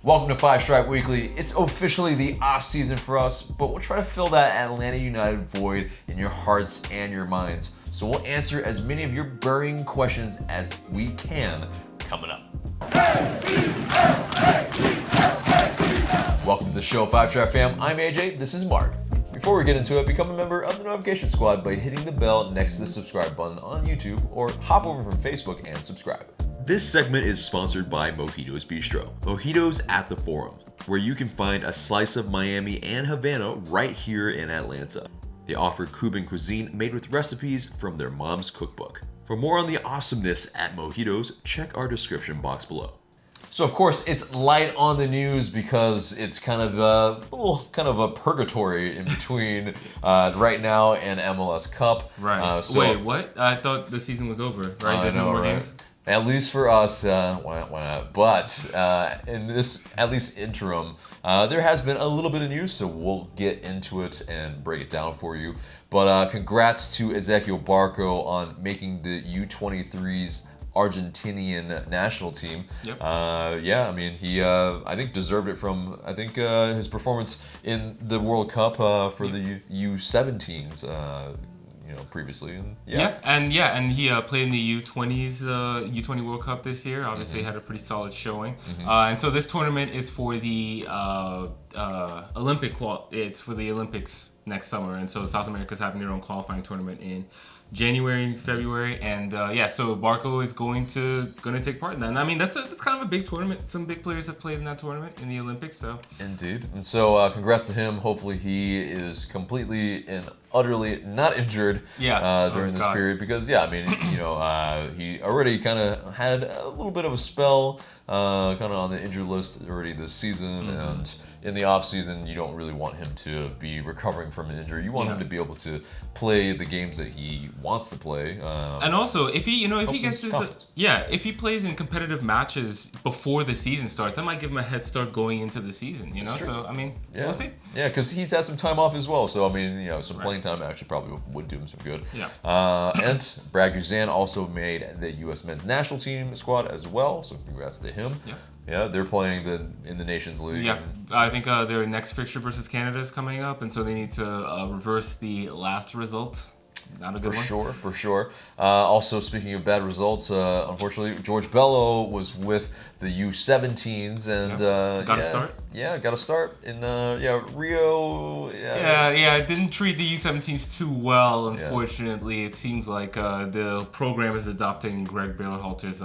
Welcome to Five Stripe Weekly. It's officially the off-season for us, but we'll try to fill that Atlanta United void in your hearts and your minds. So we'll answer as many of your burning questions as we can coming up. Welcome to the show, Five Stripe fam. I'm AJ, this is Marc. Before we get into it, become a member of the notification squad by hitting the bell next to the subscribe button on YouTube or hop over from Facebook and subscribe. This segment is sponsored by Mojito's Bistro. Mojito's at the Forum, where you can find a slice of Miami and Havana right here in Atlanta. They offer Cuban cuisine made with recipes from their mom's cookbook. For more on the awesomeness at Mojito's, check our description box below. So of course it's light on the news because it's kind of a purgatory in between right now and MLS Cup. Right. Wait, what? I thought the season was over. Right? There's no more games. At least for us, why not? But in this, at least interim, there has been a little bit of news, so we'll get into it and break it down for you. But congrats to Ezekiel Barco on making the U23's Argentinian national team. Yep. Yeah, I mean, he I think deserved it from his performance in the World Cup for the U17s. Previously. And he played in the U20s, U20 World Cup this year. Obviously, had a pretty solid showing. And so this tournament is for the It's for the Olympics next summer, and so South America's having their own qualifying tournament in January and February, and so Barco is going to take part in that. And I mean, that's kind of a big tournament. Some big players have played in that tournament in the Olympics. So indeed, and so congrats to him. Hopefully, he is completely and utterly not injured during this period, because I mean, he already kind of had a little bit of a spell kind of on the injured list already this season, and in the off season you don't really want him to be recovering from an injury. You want him to be able to play the games that he wants to play, and also if he gets if he plays in competitive matches before the season starts, that might give him a head start going into the season. So I mean, we'll see. Yeah, because he's had some time off as well, so I mean, some playing time actually probably would do him some good. And Brad Guzan also made the U.S. men's national team squad as well, so congrats to him. Yeah, they're playing in the Nations League. Yeah, I think their next fixture versus Canada is coming up, and so they need to reverse the last result. Not a good one. For sure. Also, speaking of bad results, unfortunately, George Bello was with the U17s and got a start. Yeah, got a start in Rio. It didn't treat the U17s too well, unfortunately. It seems like the program is adopting Greg Berhalter's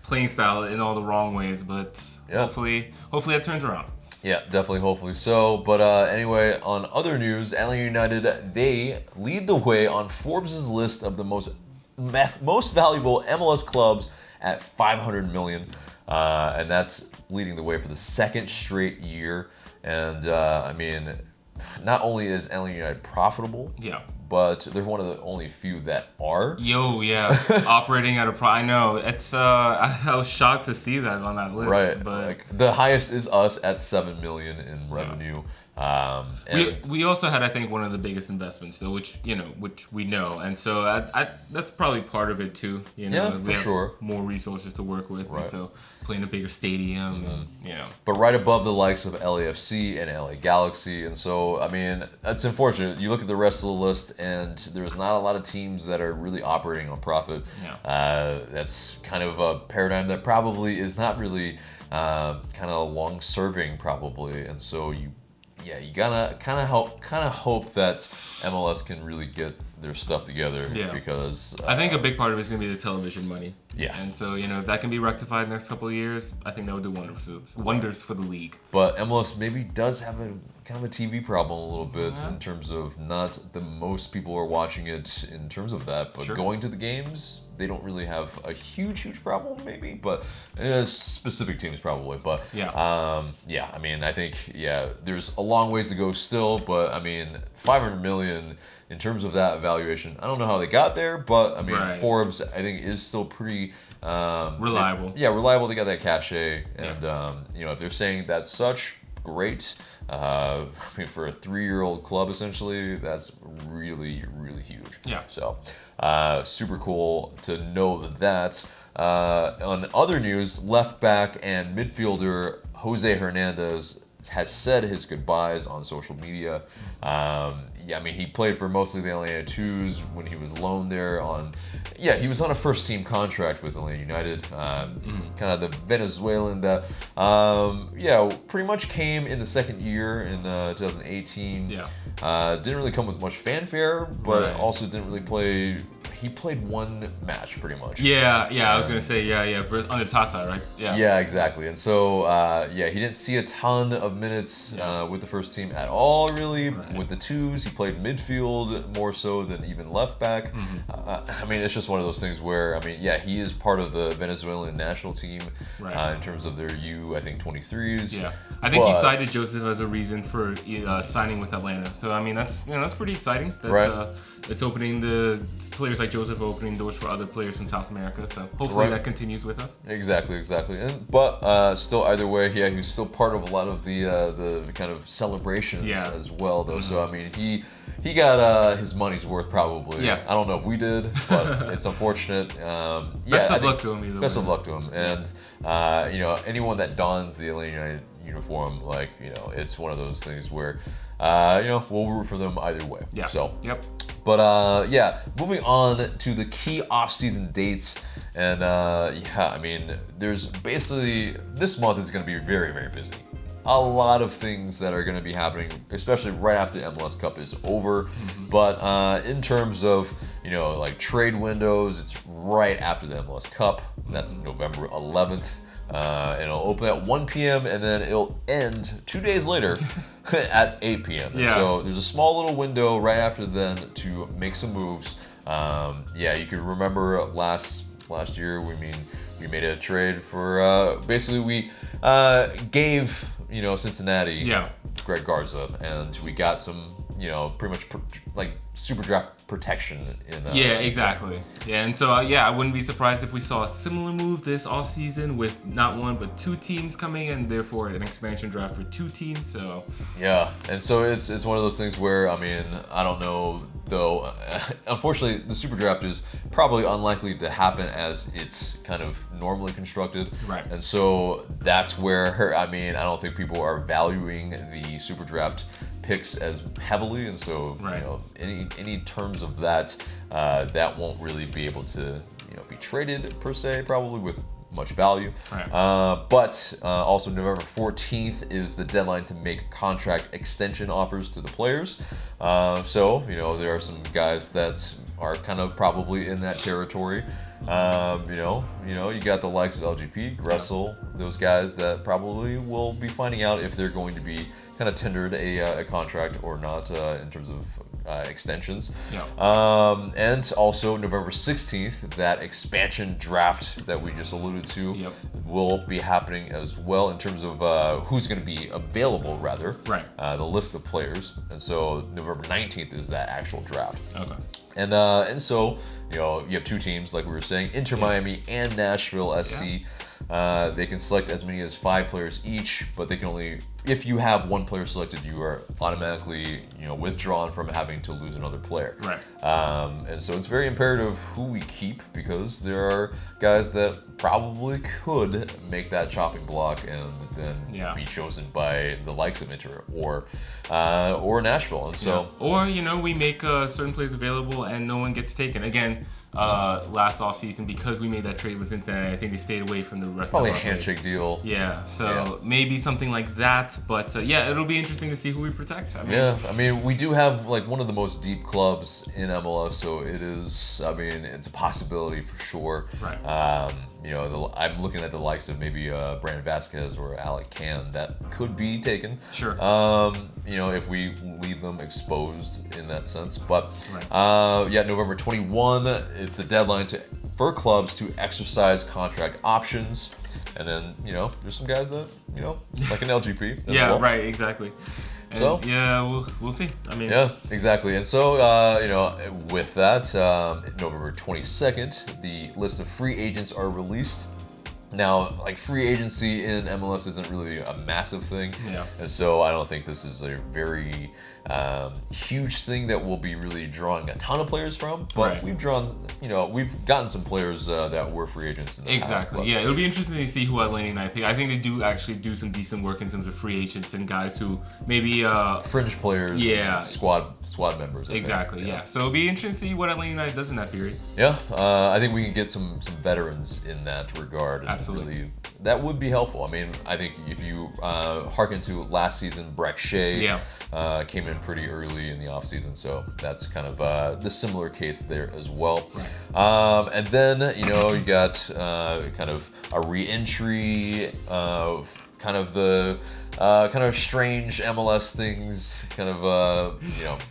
playing style in all the wrong ways, but hopefully that turns around. Yeah, definitely, hopefully so. But anyway, on other news, Atlanta United, they lead the way on Forbes' list of the most valuable MLS clubs at $500 million, and that's leading the way for the second straight year. And I mean, not only is Atlanta United profitable, but they're one of the only few that are. Operating at a I know. It's I was shocked to see that on that list. Right. But like, the highest is us at $7 million in revenue. We also had, I think, one of the biggest investments though, which we know, and so that's probably part of it too. We have more resources to work with, and so playing a bigger stadium, But right above the likes of LAFC and LA Galaxy, and so I mean that's unfortunate. You look at the rest of the list, and there's not a lot of teams that are really operating on profit. That's kind of a paradigm that probably is not really kind of long-serving, probably, and so you gotta kind of hope that MLS can really get their stuff together. Because I think a big part of it is gonna be the television money. And so if that can be rectified in the next couple of years, I think that would do wonders for the league. But MLS maybe does have a kind of a TV problem a little bit in terms of not the most people are watching it in terms of that, but going to the games, they don't really have a huge problem maybe, but specific teams probably. But I mean, I think there's a long ways to go still, but I mean, $500 million in terms of that evaluation, I don't know how they got there, but I mean, Forbes I think is still pretty reliable. Reliable. They got that cachet, and if they're saying that's such great. I mean, for a 3-year-old club, essentially, that's really huge. So, super cool to know that. On other news, left back and midfielder Jose Hernandez has said his goodbyes on social media. Yeah, I mean, he played for mostly the Atlanta 2s when he was loaned there on. Yeah, he was on a first-team contract with Atlanta United. Kind of the Venezuelan that, yeah, pretty much came in the second year in 2018. Yeah. Didn't really come with much fanfare, but Right. also didn't really play. He played one match pretty much. Yeah, I was gonna say under Tata, right? Yeah, exactly. And so, yeah, he didn't see a ton of minutes with the first team at all, really. Right. With the 2s, he played midfield more so than even left back. I mean, it's just one of those things where, I mean, yeah, he is part of the Venezuelan national team in terms of their I think 23s. Yeah, I think he cited Joseph as a reason for signing with Atlanta. So I mean, that's pretty exciting. That's, it's opening the players like Joseph opening doors for other players from South America. So hopefully that continues with us. Exactly. But still, either way, yeah, he's still part of a lot of the kind of celebrations as well, though. So I mean, he got his money's worth probably. Yeah. I don't know if we did, but it's unfortunate. Best of luck to him either way. Best of luck to him. And you know, anyone that dons the Atlanta United uniform, like, you know, it's one of those things where you know, we'll root for them either way. Yeah. So. Yep. But yeah, moving on to the key off-season dates, and yeah, I mean, there's basically this month is going to be very, very busy. A lot of things that are going to be happening, especially right after the MLS Cup is over. But in terms of, you know, like trade windows, it's right after the MLS Cup. That's November 11th. And it'll open at 1 p.m. and then it'll end 2 days later at 8 p.m. Yeah. So there's a small little window right after then to make some moves. Yeah, you can remember last year. We made a trade for basically we gave, you know, Cincinnati Greg Garza, and we got some, you know, pretty much like super draft protection in yeah, exactly. Yeah, and so yeah, I wouldn't be surprised if we saw a similar move this offseason with not one but 2 teams coming in, therefore an expansion draft for 2 teams. So yeah, and so it's one of those things where, I mean, I don't know though. Unfortunately, the super draft is probably unlikely to happen as it's kind of normally constructed. Right. And so that's where, I mean, I don't think people are valuing the super draft picks as heavily, and so you know, any terms of that that won't really be able to, you know, be traded per se, probably with much value. But also November 14th is the deadline to make contract extension offers to the players. So, you know, there are some guys that are kind of probably in that territory. You know, you got the likes of LGP, Gressel, those guys that probably will be finding out if they're going to be kind of tendered a contract or not in terms of extensions. And also November 16th, that expansion draft that we just alluded to will be happening as well in terms of who's going to be available, rather. The list of players. And so November 19th is that actual draft. And so, you know, you have 2 teams, like we were saying, Inter Miami and Nashville SC. They can select as many as 5 players each, but they can only, if you have 1 player selected, you are automatically, you know, withdrawn from having to lose another player. And so it's very imperative who we keep, because there are guys that probably could make that chopping block and then be chosen by the likes of Inter or Nashville. And so, or, you know, we make certain players available and no one gets taken. Again, last offseason, because we made that trade with Cincinnati, I think they stayed away from the rest probably of a handshake deal. So maybe something like that. But yeah, it'll be interesting to see who we protect. I mean, we do have like one of the most deep clubs in MLS, so it is, I mean, it's a possibility for sure. You know, I'm looking at the likes of maybe Brandon Vasquez or Alec Can that could be taken. You know, if we leave them exposed in that sense. But yeah, November 21, it's the deadline for clubs to exercise contract options. And then, you know, there's some guys that, you know, like an LGP as well. Exactly. And so yeah, we'll see. I mean, yeah, exactly. And so you know, with that, November 22nd, the list of free agents are released. Now, like free agency in MLS isn't really a massive thing, and so I don't think this is a very huge thing that we'll be really drawing a ton of players from. But we've gotten some players that were free agents in the past. Yeah, it'll be interesting to see who Atlanta United pick. I think they do actually do some decent work in terms of free agents and guys who maybe fringe players, squad members. Yeah. So it'll be interesting to see what Atlanta United does in that period. Yeah, I think we can get some veterans in that regard. Absolutely. Really, that would be helpful. I mean, I think if you hearken to last season, Breck Shea came in pretty early in the offseason, so that's kind of the similar case there as well. And then, you got kind of a re-entry of kind of the kind of strange MLS things, kind of,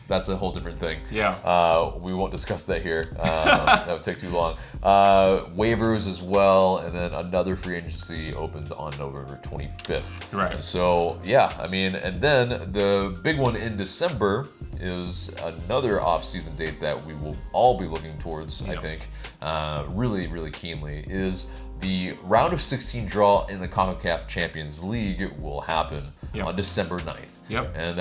that's a whole different thing. We won't discuss that here. That would take too long. Waivers as well, and then another free agency opens on November 25th. And so, I mean, and then the big one in December is another off-season date that we will all be looking towards, I think, really, really keenly, is the round of 16 draw in the CONCACAF Champions League will happen on December 9th. And,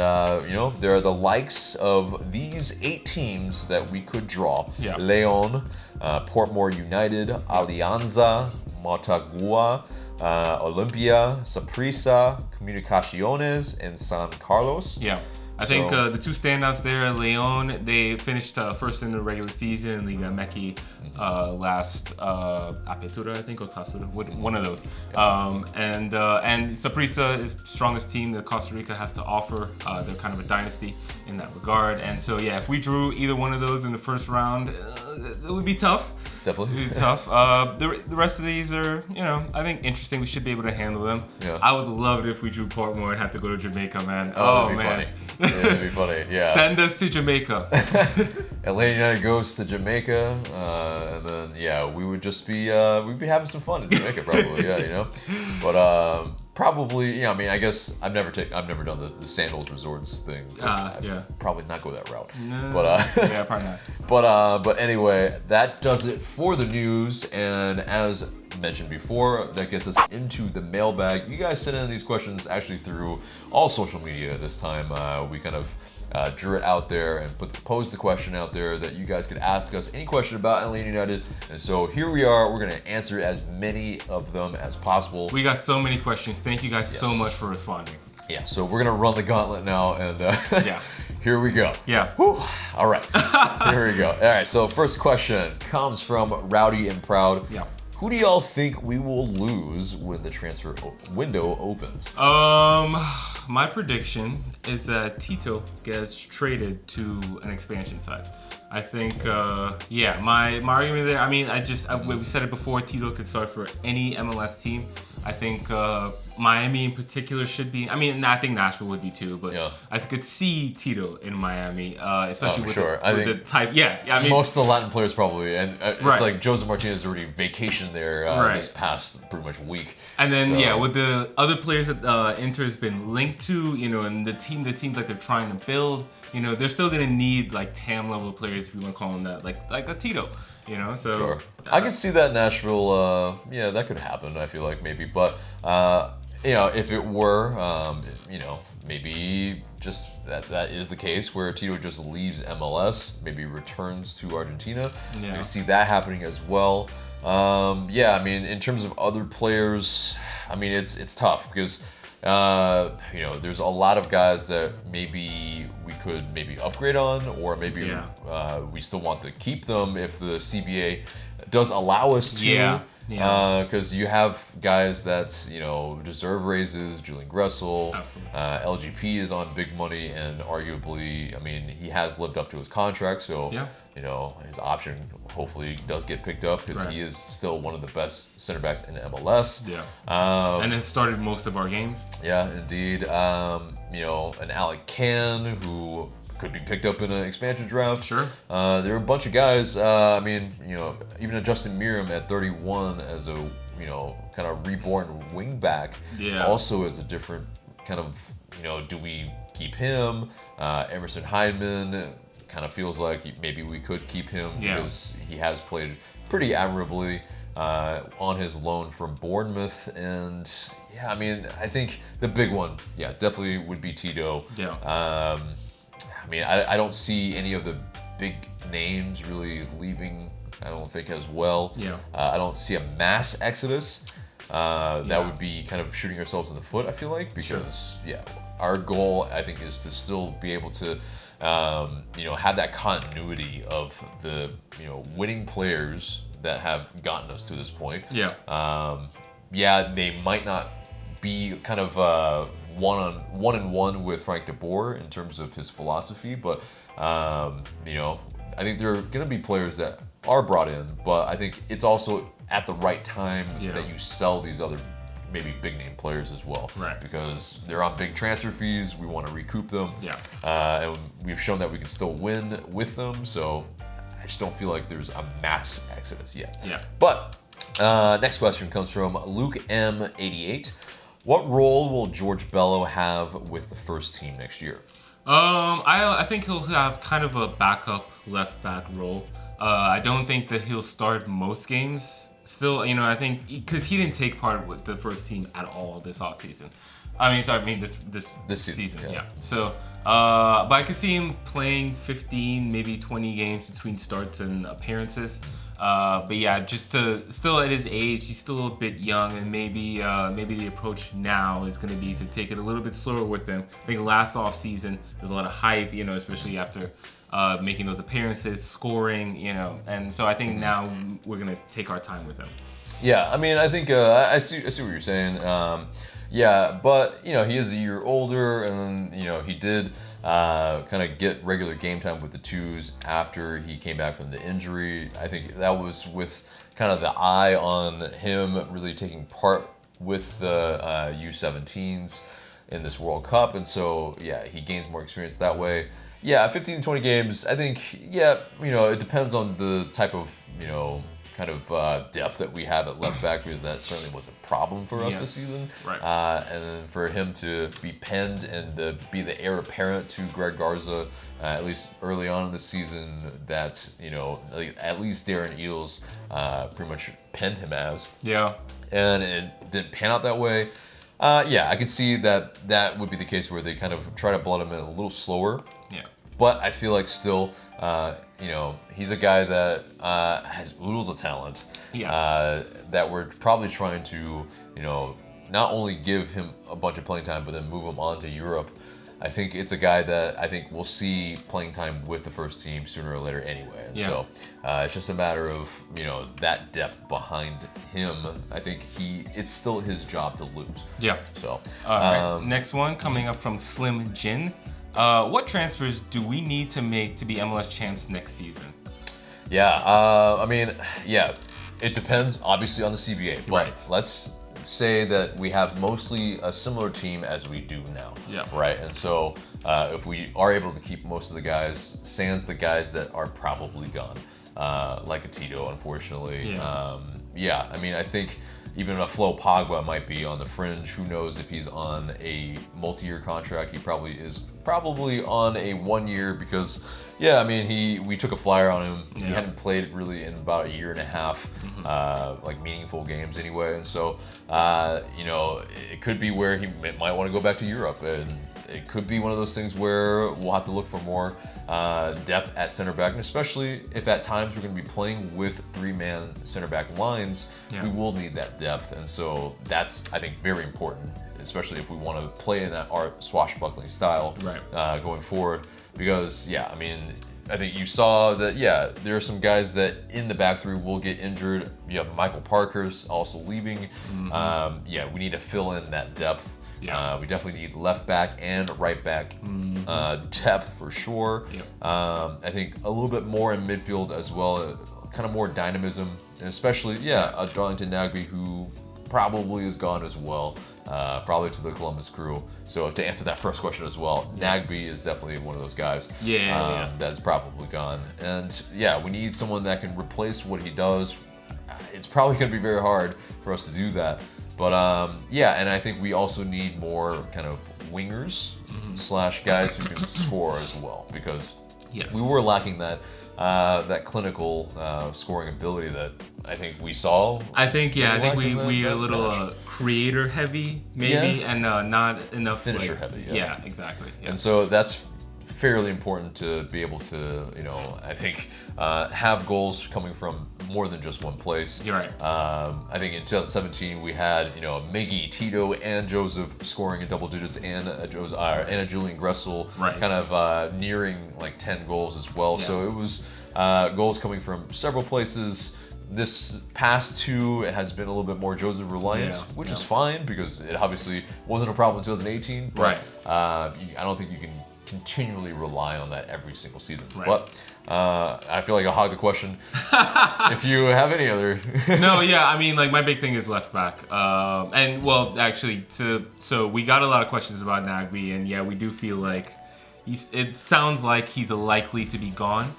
there are the likes of these 8 teams that we could draw. Leon, Portmore United, Alianza, Motagua, Olimpia, Saprissa, Comunicaciones, and San Carlos. I think the two standouts there, Leon, they finished first in the regular season in Liga Meki last Apertura, I think, or Clausura, one of those. And Saprissa is the strongest team that Costa Rica has to offer. They're kind of a dynasty in that regard. And so, if we drew either one of those in the first round, it would be tough. Definitely. It would be tough. The rest of these are, I think interesting. We should be able to handle them. I would love it if we drew Portmore and had to go to Jamaica, man. Oh, man. Funny. It'd be funny, Send us to Jamaica. Atlanta United goes to Jamaica, and then we would just be we'd be having some fun in Jamaica, probably, But probably, I mean, I guess I've never done the Sandals Resorts thing. Probably not go that route. No, but probably not. But anyway, that does it for the news, and as mentioned before, that gets us into the mailbag. You guys sent in these questions actually through all social media this time. We kind of drew it out there and posed the question out there that you guys could ask us any question about Atlanta United. And so here we are. We're going to answer as many of them as possible. We got so many questions. Thank you guys so much for responding. So we're going to run the gauntlet now, and here we go. Whew. All right. Here we go. All right, so first question comes from Rowdy and Proud. Who do y'all think we will lose when the transfer window opens? My prediction is that Tito gets traded to an expansion side. I think, my argument there, I mean, we said it before, Tito could start for any MLS team. I think Miami in particular should be, I mean, I think Nashville would be too, but I could see Tito in Miami, especially with the type. I mean, most of the Latin players probably, and it's like Joseph Martinez already vacationed there this past pretty much week. And then, with the other players that Inter's been linked to, and the team that seems like they're trying to build, they're still going to need like TAM level players, if you want to call them that, like a Tito. So I could see that Nashville. That could happen. I feel like maybe, but if it were, maybe just that is the case where Tito just leaves MLS, maybe returns to Argentina. I can see that happening as well. I mean, in terms of other players, I mean, it's tough because. There's a lot of guys that maybe we could upgrade on, or maybe we still want to keep them if the CBA does allow us to. Because you have guys that deserve raises. Julian Gressel, LGP is on big money, and arguably, I mean, he has lived up to his contract, so his option hopefully does get picked up because he is still one of the best center backs in MLS. And has started most of our games. Indeed. An Alec Can who could be picked up in an expansion draft. There are a bunch of guys. I mean, even a Justin Merriam at 31 as a kind of reborn wingback also is a different kind of do we keep him? Emerson Hyndman kind of feels like maybe we could keep him because he has played pretty admirably on his loan from Bournemouth. And yeah, I mean, I think the big one, yeah, definitely would be Tito. Yeah. I mean, I don't see any of the big names really leaving, I don't think, as well. Yeah. I don't see a mass exodus. That would be kind of shooting ourselves in the foot, I feel like, because, yeah, our goal, I think, is to still be able to, have that continuity of the, winning players that have gotten us to this point. Yeah. They might not be kind of one-on-one with Frank de Boer in terms of his philosophy, but I think there are going to be players that are brought in, but I think it's also at the right time that you sell these other maybe big name players as well, right? Because they're on big transfer fees. We want to recoup them, and we've shown that we can still win with them. So I just don't feel like there's a mass exodus yet. Yeah. But next question comes from Luke M88. What role will George Bello have with the first team next year? I think he'll have kind of a backup left back role. I don't think that he'll start most games. Still, I think because he didn't take part with the first team at all this offseason. This season. Yeah. So, but I could see him playing 15, maybe 20 games between starts and appearances. But yeah, still at his age, he's still a bit young, and maybe the approach now is going to be to take it a little bit slower with him. I think last offseason there was a lot of hype, especially after making those appearances, scoring, and so I think now we're going to take our time with him. Yeah, I mean, I think I see what you're saying. Yeah, but he is a year older, and then he did kind of get regular game time with the twos after he came back from the injury. I think that was with kind of the eye on him really taking part with the U17s in this World Cup, and so yeah, he gains more experience that way. Yeah, 15 to 20 games. I think it depends on the type of kind of depth that we have at left back, because that certainly was a problem for us this season. Right. And then for him to be penned and be the heir apparent to Greg Garza, at least early on in the season, that at least Darren Eales pretty much penned him as. Yeah. And it didn't pan out that way. I could see that would be the case where they kind of try to blood him in a little slower. Yeah. But I feel like still, he's a guy that has oodles of talent. Yes. That we're probably trying to, not only give him a bunch of playing time, but then move him on to Europe. I think it's a guy that I think we'll see playing time with the first team sooner or later anyway. And so it's just a matter of, that depth behind him. I think it's still his job to lose. Yeah. So. All right. Next one coming up from Slim Jin. What transfers do we need to make to be MLS champs next season? It depends obviously on the CBA, but let's say that we have mostly a similar team as we do now. Yeah. Right. And so if we are able to keep most of the guys, sans the guys that are probably gone, like a Tito, unfortunately. Yeah. I think even a Flo Pogba might be on the fringe. Who knows if he's on a multi-year contract? He probably is on a 1 year because, we took a flyer on him. Yeah. He hadn't played really in about a year and a half, like meaningful games anyway. And so, it could be where he might want to go back to Europe, and it could be one of those things where we'll have to look for more depth at center back, and especially if at times we're going to be playing with three-man center back lines, we will need that depth, and so that's, I think, very important, especially if we want to play in that swashbuckling style going forward. Because I think you saw that there are some guys that in the back three will get injured. You have Michael Parker's also leaving. We need to fill in that depth. We definitely need left back and right back depth for sure. I think a little bit more in midfield as well, kind of more dynamism, and especially a Darlington Nagbe, who probably is gone as well, probably to the Columbus Crew. So to answer that first question as well, Nagbe is definitely one of those guys that's probably gone. And we need someone that can replace what he does. It's probably going to be very hard for us to do that. But and I think we also need more kind of wingers / guys who can score as well, because we were lacking that that clinical scoring ability that I think we saw. I think we are a little creator heavy maybe, and not enough finisher heavy. Yeah, exactly. Yeah. And so that's fairly important to be able to, I think have goals coming from more than just one place. You're right. I think in 2017 we had Miggy, Tito, and Joseph scoring in double digits, and a Julian Gressel kind of nearing like 10 goals as well. Yeah. So it was goals coming from several places. This past two has been a little bit more Joseph reliant, which is fine because it obviously wasn't a problem in 2018. But I don't think you can continually rely on that every single season. But I feel like I'll hog the question if you have any other. No, yeah, I mean, like my big thing is left back. And well, actually, so we got a lot of questions about Nagbe, and yeah, we do feel like it sounds like he's likely to be gone.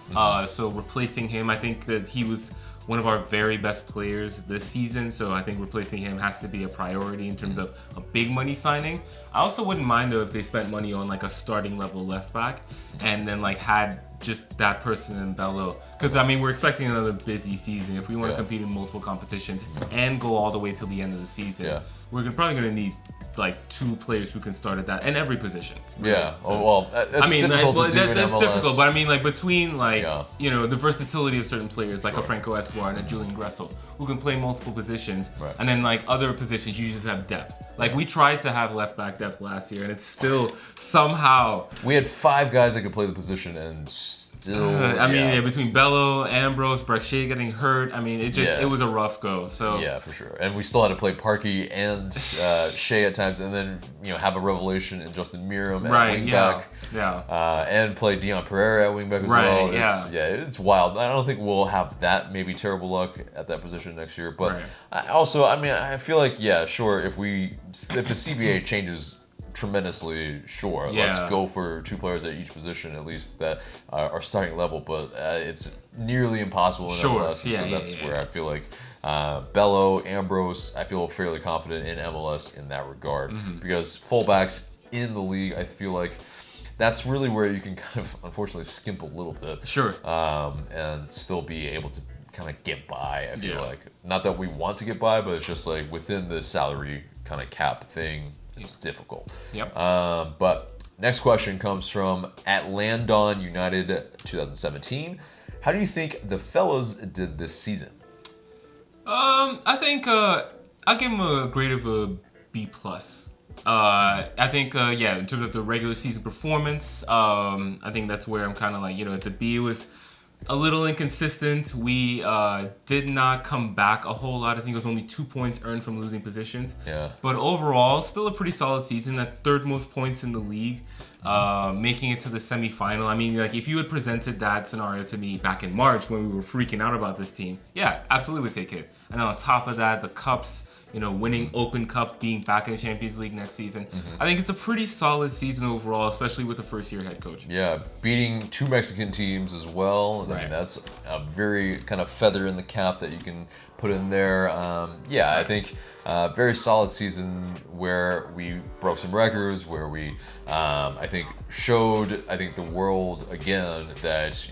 So replacing him, I think that he was one of our very best players this season, so I think replacing him has to be a priority in terms of a big money signing. I also wouldn't mind though if they spent money on like a starting level left back and then like had just that person in Bello, because I mean we're expecting another busy season. If we want to compete in multiple competitions and go all the way till the end of the season, we're probably going to need like 2 players who can start at that in every position. Right? Yeah. So, well, that's difficult to do in MLS. Difficult, but I mean, like between like the versatility of certain players, like a Franco Escobar and a Julian Gressel, who can play multiple positions, and then like other positions, you just have depth. Like we tried to have left back depth last year, and it's still somehow we had 5 guys that could play the position, and still. I mean, between Bello, Ambrose, Brek-Shea getting hurt, I mean, it was a rough go. So yeah, for sure. And we still had to play Parkey and Shea at times, and then have a revelation in Justin Miram at wingback, and play Dion Pereira at wingback as well. It's wild. I don't think we'll have that maybe terrible luck at that position next year, but I feel like sure, if the CBA changes tremendously, sure, let's go for 2 players at each position at least that are starting level, but it's nearly impossible in MLS, and so that's where I feel like Bello, Ambrose, I feel fairly confident in MLS in that regard, because fullbacks in the league, I feel like that's really where you can kind of unfortunately skimp a little bit, and still be able to kind of get by. I feel like, not that we want to get by, but it's just like within the salary kind of cap thing, it's difficult. But next question comes from at Landon United 2017. How do you think the fellas did this season? I think I'll give them a grade of a B+. I think in terms of the regular season performance, I think that's where I'm kind of like, it's a B. It was a little inconsistent. We did not come back a whole lot. I think it was only 2 points earned from losing positions. But overall, still a pretty solid season. At 3rd most points in the league, making it to the semifinal. I mean, like if you had presented that scenario to me back in March when we were freaking out about this team, absolutely would take it. And on top of that, the cups, winning Open Cup, being back in the Champions League next season. I think it's a pretty solid season overall, especially with a first-year head coach. Yeah, beating 2 Mexican teams as well. I mean, that's a very kind of feather in the cap that you can put in there. I think very solid season where we broke some records, where we, I think, showed, the world again that,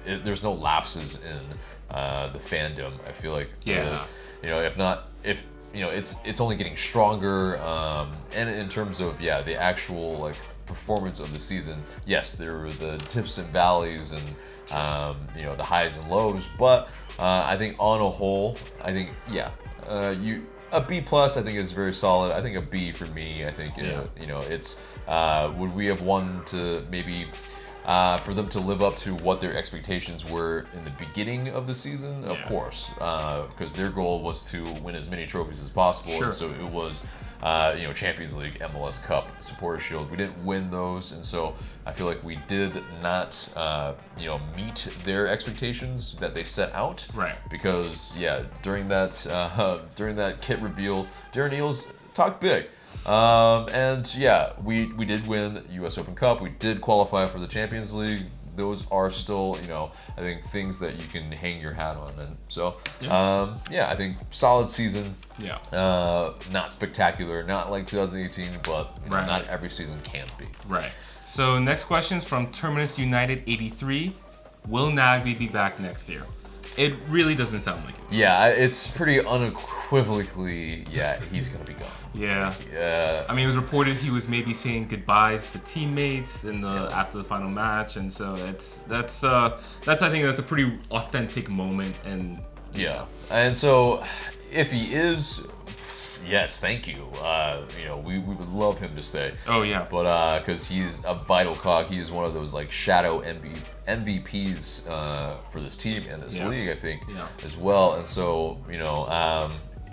there's no lapses in the fandom. I feel like, it's only getting stronger, and in terms of the actual like performance of the season, yes, there were the tips and valleys and the highs and lows, but I think on a whole, I think a B+ I think is very solid. I think a B for me. I think it's would we have wanted to maybe for them to live up to what their expectations were in the beginning of the season? Of course, because their goal was to win as many trophies as possible. And so it was, Champions League, MLS Cup, Supporters Shield. We didn't win those, and so I feel like we did not, meet their expectations that they set out. Because during that kit reveal, Darren Eales talked big. We did win the U.S. Open Cup. We did qualify for the Champions League. Those are still, I think things that you can hang your hat on. And so, I think solid season. Not spectacular, not like 2018, but not every season can be. So next question is from Terminus United 83. Will Nagbe be back next year? It really doesn't sound like it. Yeah, it's pretty unequivocally, he's going to be gone. Yeah. I mean, it was reported he was maybe saying goodbyes to teammates after the final match, and so that's I think that's a pretty authentic moment. And and so if he is, yes, thank you. We would love him to stay. Oh yeah. But because he's a vital cog, he is one of those like shadow MVPs for this team and this league, I think, as well. And so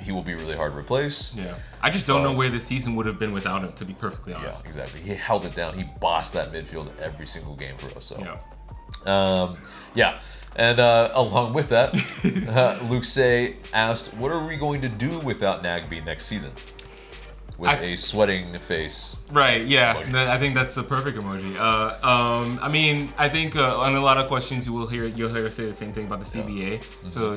he will be really hard to replace. Yeah. I just don't know where the season would have been without him, to be perfectly honest. Yeah, exactly. He held it down. He bossed that midfield every single game for us. So. And along with that, Luke Say asked, what are we going to do without Nagbe next season? With a sweating face. Right, yeah. I think that's a perfect emoji. I mean, I think on a lot of questions you'll hear us say the same thing about the CBA. Mm-hmm. So,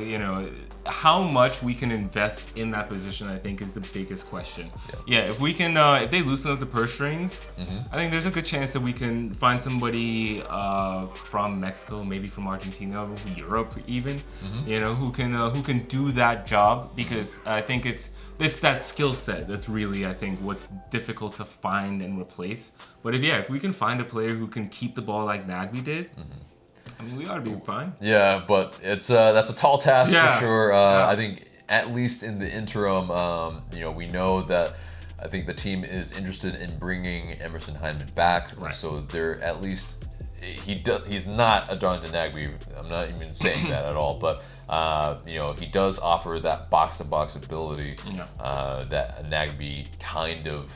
how much we can invest in that position, I think, is the biggest question. Yeah, if we can, if they loosen up the purse strings, I think there's a good chance that we can find somebody from Mexico, maybe from Argentina, Europe even, who can do that job, because I think it's that skill set that's really, I think, what's difficult to find and replace. But if we can find a player who can keep the ball like Nagbe did, I mean, we ought to be fine. Yeah, but it's that's a tall task for sure. I think at least in the interim, we know that I think the team is interested in bringing Emerson Hyndman back. Right. So they're at least he's not a Darlington Nagbe. I'm not even saying that at all. But he does offer that box-to-box ability that Nagbe kind of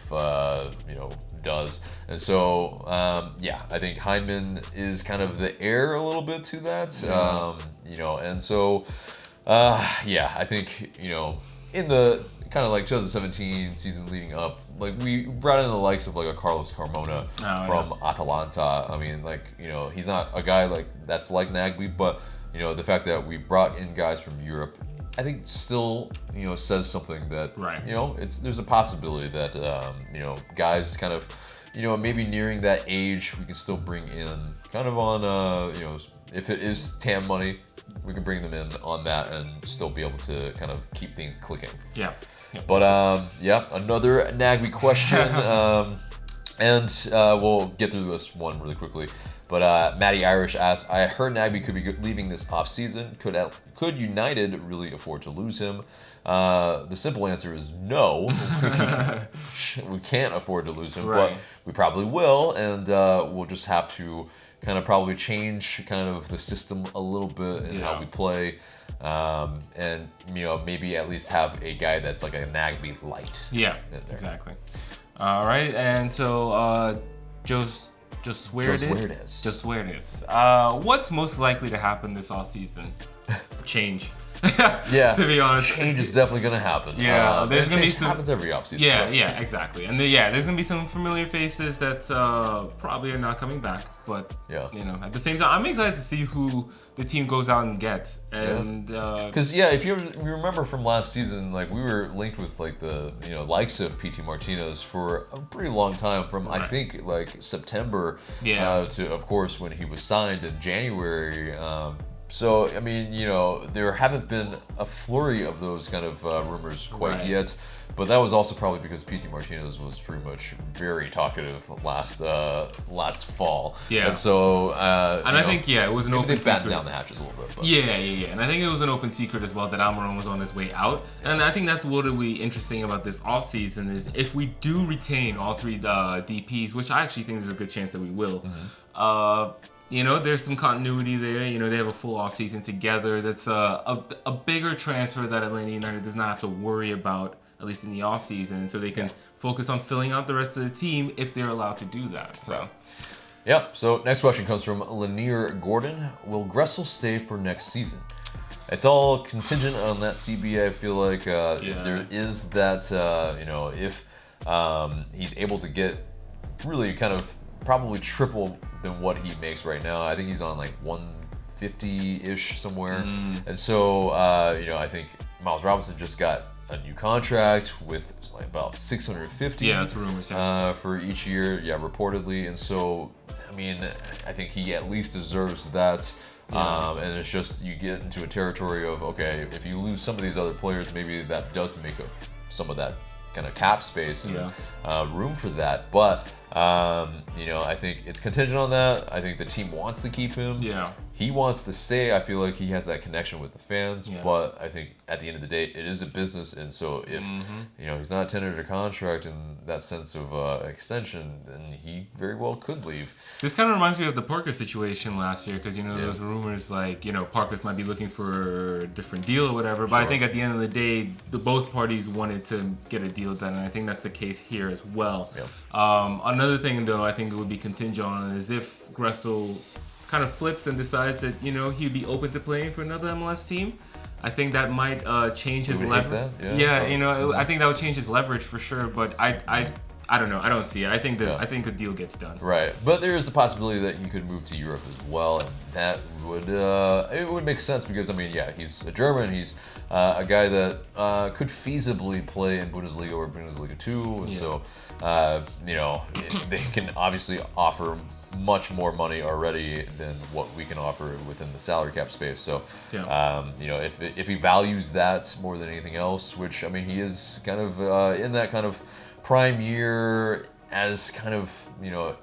does. And so I think Hyndman is kind of the heir a little bit to that. And so I think in the kind of like 2017 season leading up, like we brought in the likes of like a Carlos Carmona from Atalanta. I mean, he's not a guy like that's like Nagbe, but the fact that we brought in guys from Europe, I think still says something that there's a possibility that guys kind of maybe nearing that age, we can still bring in kind of on if it is TAM money, we can bring them in on that and still be able to kind of keep things clicking. Yeah. But another Nagbe question, and we'll get through this one really quickly. But Matty Irish asks, I heard Nagbe could be leaving this offseason. Could United really afford to lose him? The simple answer is no. We can't afford to lose him, but we probably will, and we'll just have to kind of probably change kind of the system a little bit in how we play. And maybe at least have a guy that's like a Nagbe light. Yeah, exactly. All right, and so just where it is. What's most likely to happen this offseason? Change. To be honest, change is definitely going to happen. There's going to be some. Happens every offseason. Exactly. And there's going to be some familiar faces that probably are not coming back. But at the same time, I'm excited to see who the team goes out and gets. And because if you remember from last season, like we were linked with like the likes of PT Martinez for a pretty long time, from I think like September to of course when he was signed in January. So, I mean, there haven't been a flurry of those kind of rumors quite yet, but that was also probably because PT Martinez was pretty much very talkative last fall. Yeah. And so, I think, it was an open secret. They battened down the hatches a little bit. But. Yeah. And I think it was an open secret as well that Almiron was on his way out. And I think that's what will be interesting about this offseason is if we do retain all three DPs, which I actually think there's a good chance that we will, there's some continuity there. They have a full offseason together. That's a bigger transfer that Atlanta United does not have to worry about, at least in the offseason. So they can focus on filling out the rest of the team if they're allowed to do that. So. So next question comes from Lanier Gordon. Will Gressel stay for next season? It's all contingent on that CBA. I feel like there is that, if he's able to get really kind of probably triple than what he makes right now. I think he's on like 150-ish somewhere. And so, I think Miles Robinson just got a new contract with like about 650. Yeah, that's rumors. For each year, reportedly, and so I mean, I think he at least deserves that. And it's just you get into a territory of, okay, if you lose some of these other players, maybe that does make up some of that kind of cap space and room for that. But I think it's contingent on that. I think the team wants to keep him. Yeah. He wants to stay. I feel like he has that connection with the fans. Yeah. But I think at the end of the day, it is a business, and so if he's not tendered a contract in that sense of extension, then he very well could leave. This kind of reminds me of the Parker situation last year, because those rumors like Parker's might be looking for a different deal or whatever. But I think at the end of the day, both parties wanted to get a deal done, and I think that's the case here as well. Yep. Another thing though, I think it would be contingent on is if Gressel kind of flips and decides that he'd be open to playing for another MLS team. I think that might change his leverage. I think that would change his leverage for sure. But I don't know. I don't see it. I think the deal gets done. Right, but there is the possibility that he could move to Europe as well, and that would it would make sense because he's a German. He's a guy that could feasibly play in Bundesliga or Bundesliga 2, and so they can obviously offer much more money already than what we can offer within the salary cap space. So, if he values that more than anything else, which I mean he is kind of in that kind of prime year as kind of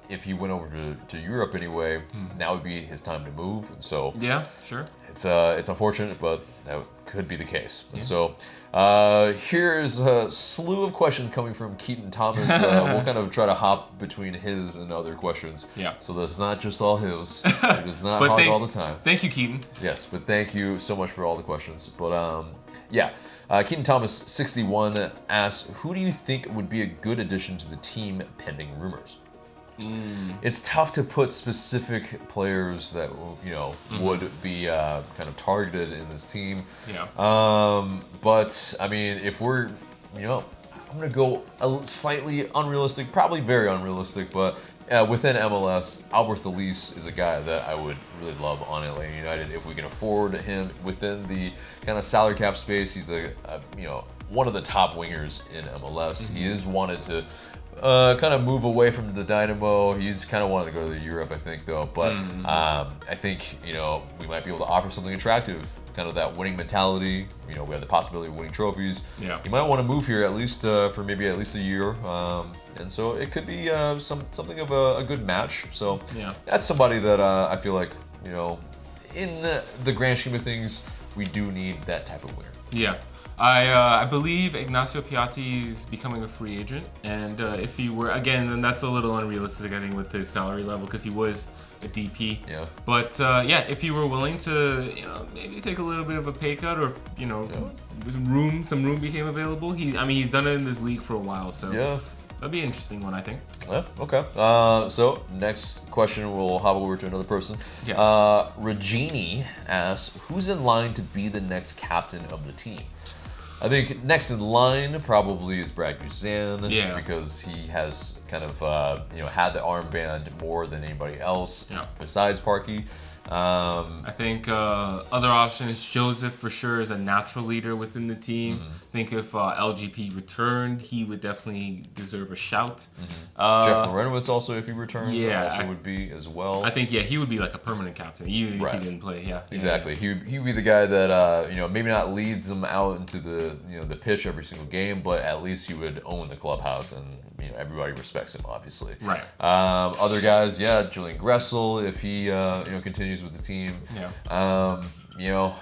if he went over to Europe anyway, now would be his time to move. And so it's unfortunate, but that could be the case. And so here's a slew of questions coming from Keaton Thomas. We'll kind of try to hop between his and other questions. Yeah. So that's not just all his. It is not hog all the time. Thank you, Keaton. Yes, but thank you so much for all the questions. But Keaton Thomas 61 asks, who do you think would be a good addition to the team pending rumors? It's tough to put specific players that would be kind of targeted in this team. Yeah. But I mean, if we're I'm gonna go slightly unrealistic, probably very unrealistic, but within MLS, Albert Elise is a guy that I would really love on Atlanta United if we can afford him within the kind of salary cap space. He's a one of the top wingers in MLS. He is wanted to kind of move away from the Dynamo. He's kind of wanted to go to Europe, I think, though. But I think we might be able to offer something attractive, kind of that winning mentality. We have the possibility of winning trophies. Yeah. He might want to move here at least for maybe at least a year, and so it could be something of a good match. So that's somebody that I feel like in the grand scheme of things, we do need that type of winger. Yeah. I believe Ignacio Piatti is becoming a free agent, and if he were, again, then that's a little unrealistic, I think, with his salary level, because he was a DP. Yeah. But if he were willing to, maybe take a little bit of a pay cut, or some room became available. He's done it in this league for a while, so that'd be an interesting one, I think. Yeah. Okay. So next question, we'll hop over to another person. Yeah. Regini asks, who's in line to be the next captain of the team? I think next in line probably is Brad Guzan, because he has kind of had the armband more than anybody else besides Parky. I think other option is Joseph, for sure, is a natural leader within the team. I think if LGP returned, he would definitely deserve a shout. Jeff Morenowitz also, if he returned, also would be as well. I think he would be like a permanent captain, even if he didn't play. Exactly. He would be the guy that maybe not leads them out into the pitch every single game, but at least he would own the clubhouse, and everybody respects him, obviously. Right. Other guys, Julian Gressel, if he continues with the team.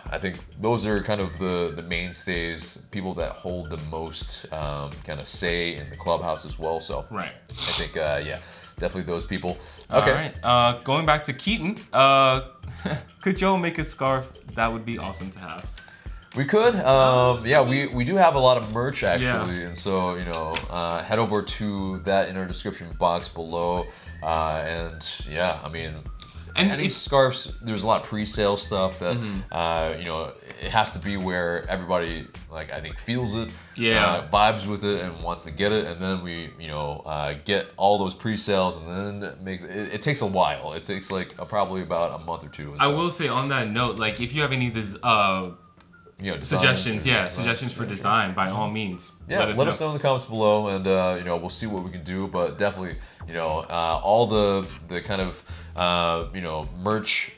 I think those are kind of the mainstays, people that hold the most kind of say in the clubhouse as well. So I think definitely those people. Okay. All right. Going back to Keaton, could Joe make a scarf? That would be awesome to have. We could. We do have a lot of merch, actually. And so, head over to that in our description box below. And I think scarves, there's a lot of pre-sale stuff that, it has to be where everybody, I think, feels it, vibes with it, and wants to get it. And then we, get all those pre-sales, and then it takes a while. It takes probably about a month or two. I will say on that note, if you have any of this, suggestions. Suggestions for design by all means. Yeah, let us know in the comments below, and we'll see what we can do. But definitely, all the kind of merch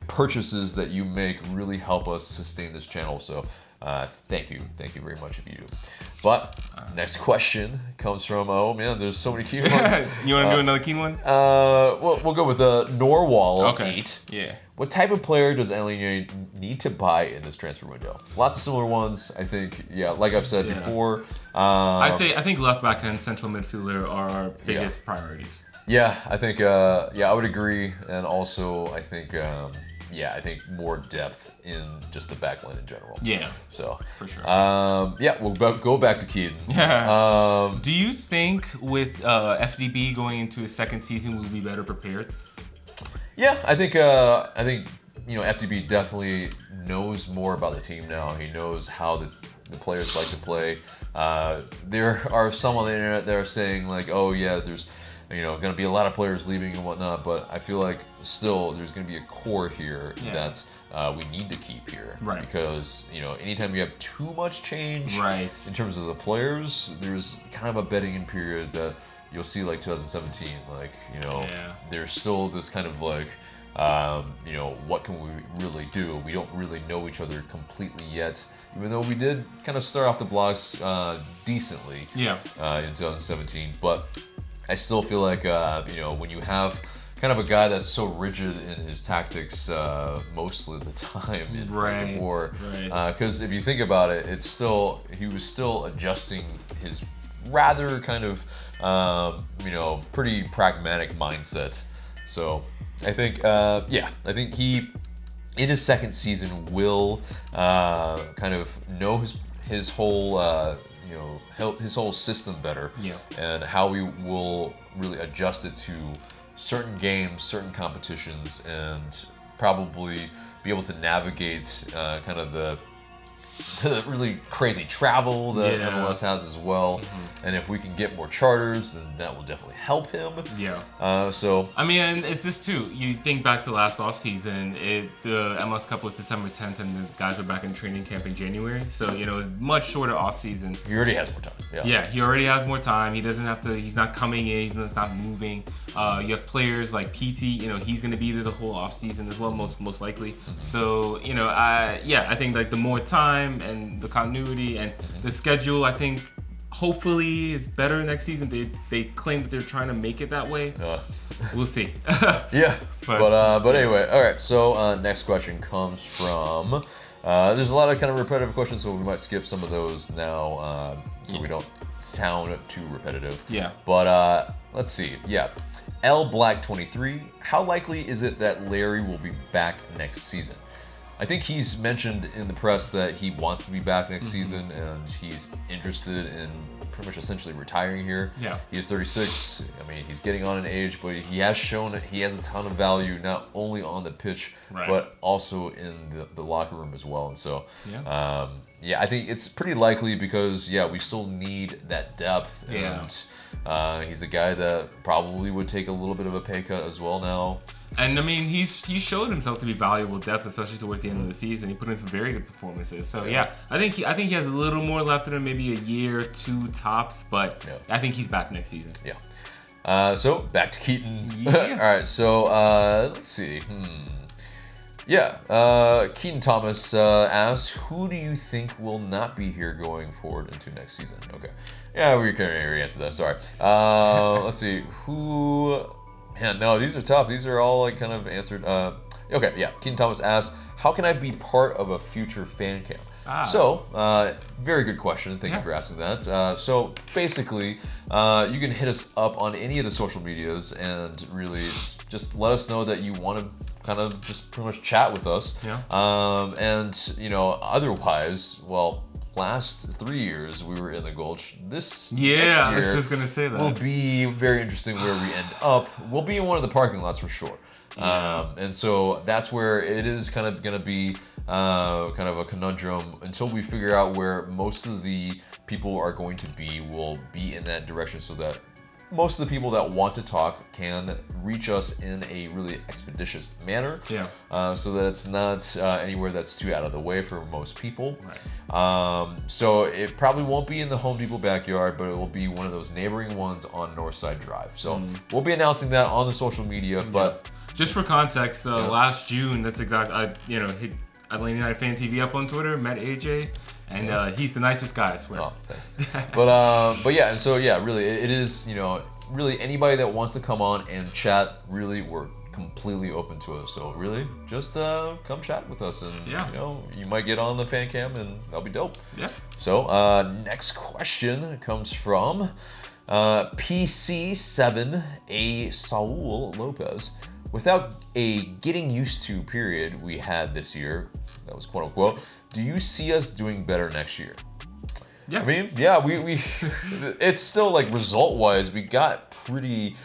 purchases that you make really help us sustain this channel. So thank you very much if you do. But next question comes from, oh man, there's so many key ones. You want to do another key one? We'll go with the Norwal 8. Yeah. What type of player does LA need to buy in this transfer window? Lots of similar ones, I think. Yeah, like I've said before. I think left back and central midfielder are our biggest priorities. Yeah, I think I would agree, and also I think I think more depth in just the back line in general. Yeah. So for sure. We'll go back to Keaton. Yeah. Do you think with FDB going into his second season, we'll be better prepared? Yeah, I think FDB definitely knows more about the team now. He knows how the players like to play. There are some on the internet that are saying like, oh yeah, there's going to be a lot of players leaving and whatnot, but I feel like still there's going to be a core here that we need to keep here. Right. Because, anytime you have too much change in terms of the players, there's kind of a bedding in period that you'll see like 2017. Like, there's still this kind of like, what can we really do? We don't really know each other completely yet, even though we did kind of start off the blocks decently in 2017. But I still feel like, when you have kind of a guy that's so rigid in his tactics most of the time in Frank de Boer, because if you think about it, he was still adjusting his rather kind of, pretty pragmatic mindset. So I think, I think he, in his second season, will kind of know his whole, his whole system better, and how we will really adjust it to certain games, certain competitions, and probably be able to navigate kind of the really crazy travel that MLS has as well. And if we can get more charters, then that will definitely help him. So I mean, it's just too. You think back to last offseason, the MLS Cup was December 10th, and the guys were back in training camp in January. So it's much shorter offseason. He already has more time. Yeah, he already has more time. He doesn't have to. He's not coming in. He's not moving. You have players like PT. He's going to be there the whole offseason as well, most likely. So I think like the more time and the continuity and the schedule, I think hopefully it's better next season. They claim that they're trying to make it that way. We'll see. But anyway, all right. So next question comes from. There's a lot of kind of repetitive questions, so we might skip some of those now, so we don't sound too repetitive. But let's see. L Black 23. How likely is it that Larry will be back next season? I think he's mentioned in the press that he wants to be back next season, and he's interested in pretty much essentially retiring here. He is 36. I mean, he's getting on in age, but he has shown that he has a ton of value, not only on the pitch, but also in the locker room as well. And so, I think it's pretty likely because, we still need that depth. And he's a guy that probably would take a little bit of a pay cut as well now. And I mean, he showed himself to be valuable depth, especially towards the end of the season. He put in some very good performances. So I think he has a little more left in him, maybe a year or two tops. But I think he's back next season. So back to Keaton. All right. So let's see. Keaton Thomas asks, who do you think will not be here going forward into next season? Okay. Yeah, we can already answer that. Sorry. Let's see. Who? Man, no, these are tough. These are all like kind of answered. Keaton Thomas asks, how can I be part of a future fan camp? So, very good question. Thank you for asking that. So basically, you can hit us up on any of the social medias and really just let us know that you want to kind of just pretty much chat with us. Otherwise, last 3 years we were in the Gulch. This next year I was just gonna say that will be very interesting where we end up. We'll be in one of the parking lots for sure. And so that's where it is kind of going to be kind of a conundrum until we figure out where most of the people are going to be. We'll be in that direction so that most of the people that want to talk can reach us in a really expeditious manner. Yeah. So that it's not anywhere that's too out of the way for most people. Right. So it probably won't be in the Home Depot backyard, but it will be one of those neighboring ones on Northside Drive. So we'll be announcing that on the social media. But just for context, last June, that's exactly, hit Atlanta United Fan TV up on Twitter, met AJ, and he's the nicest guy, I swear. Oh, thanks. But yeah, and so yeah, really, it is, really anybody that wants to come on and chat, really, we're completely open to it. So really, just come chat with us, and you might get on the fan cam, and that'll be dope. Yeah. So next question comes from PC7A Saul Lopez. Without a getting used to period we had this year, that was quote unquote, do you see us doing better next year? Yeah. I mean, yeah, we it's still like result wise, we got pretty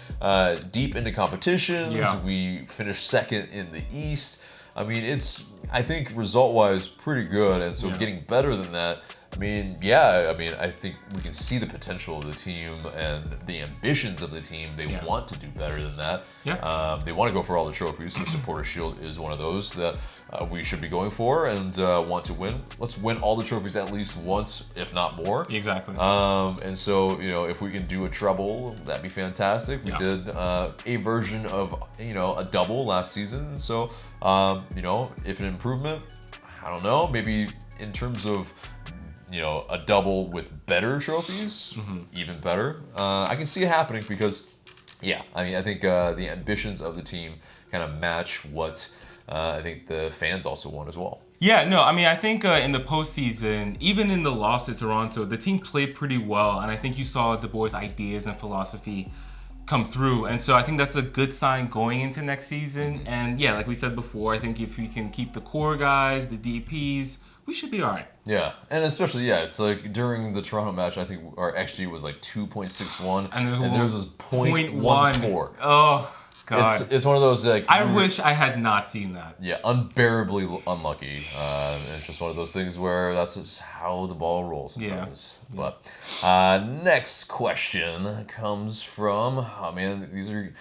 deep into competitions. Yeah. We finished second in the East. I mean, I think result wise pretty good, and so getting better than that. I mean, I think we can see the potential of the team and the ambitions of the team. They want to do better than that. Yeah. They want to go for all the trophies. So Supporter Shield is one of those that we should be going for and want to win. Let's win all the trophies at least once, if not more. Exactly. And so, if we can do a treble, that'd be fantastic. We did a version of, a double last season. So, if an improvement, I don't know, maybe in terms of, a double with better trophies, even better. I can see it happening because, I think the ambitions of the team kind of match what I think the fans also want as well. Yeah, no, I think in the postseason, even in the loss to Toronto, the team played pretty well, and I think you saw the boys' ideas and philosophy come through, and so I think that's a good sign going into next season. And yeah, like we said before, I think if we can keep the core guys, the DPs, we should be all right. Yeah, and especially, it's like during the Toronto match, I think our XG was like 2.61, and theirs was 0.14. Oh, God. It's one of those, like... I wish I had not seen that. Yeah, unbearably unlucky. It's just one of those things where that's just how the ball rolls sometimes. Yeah. But next question comes from... Oh, man, these are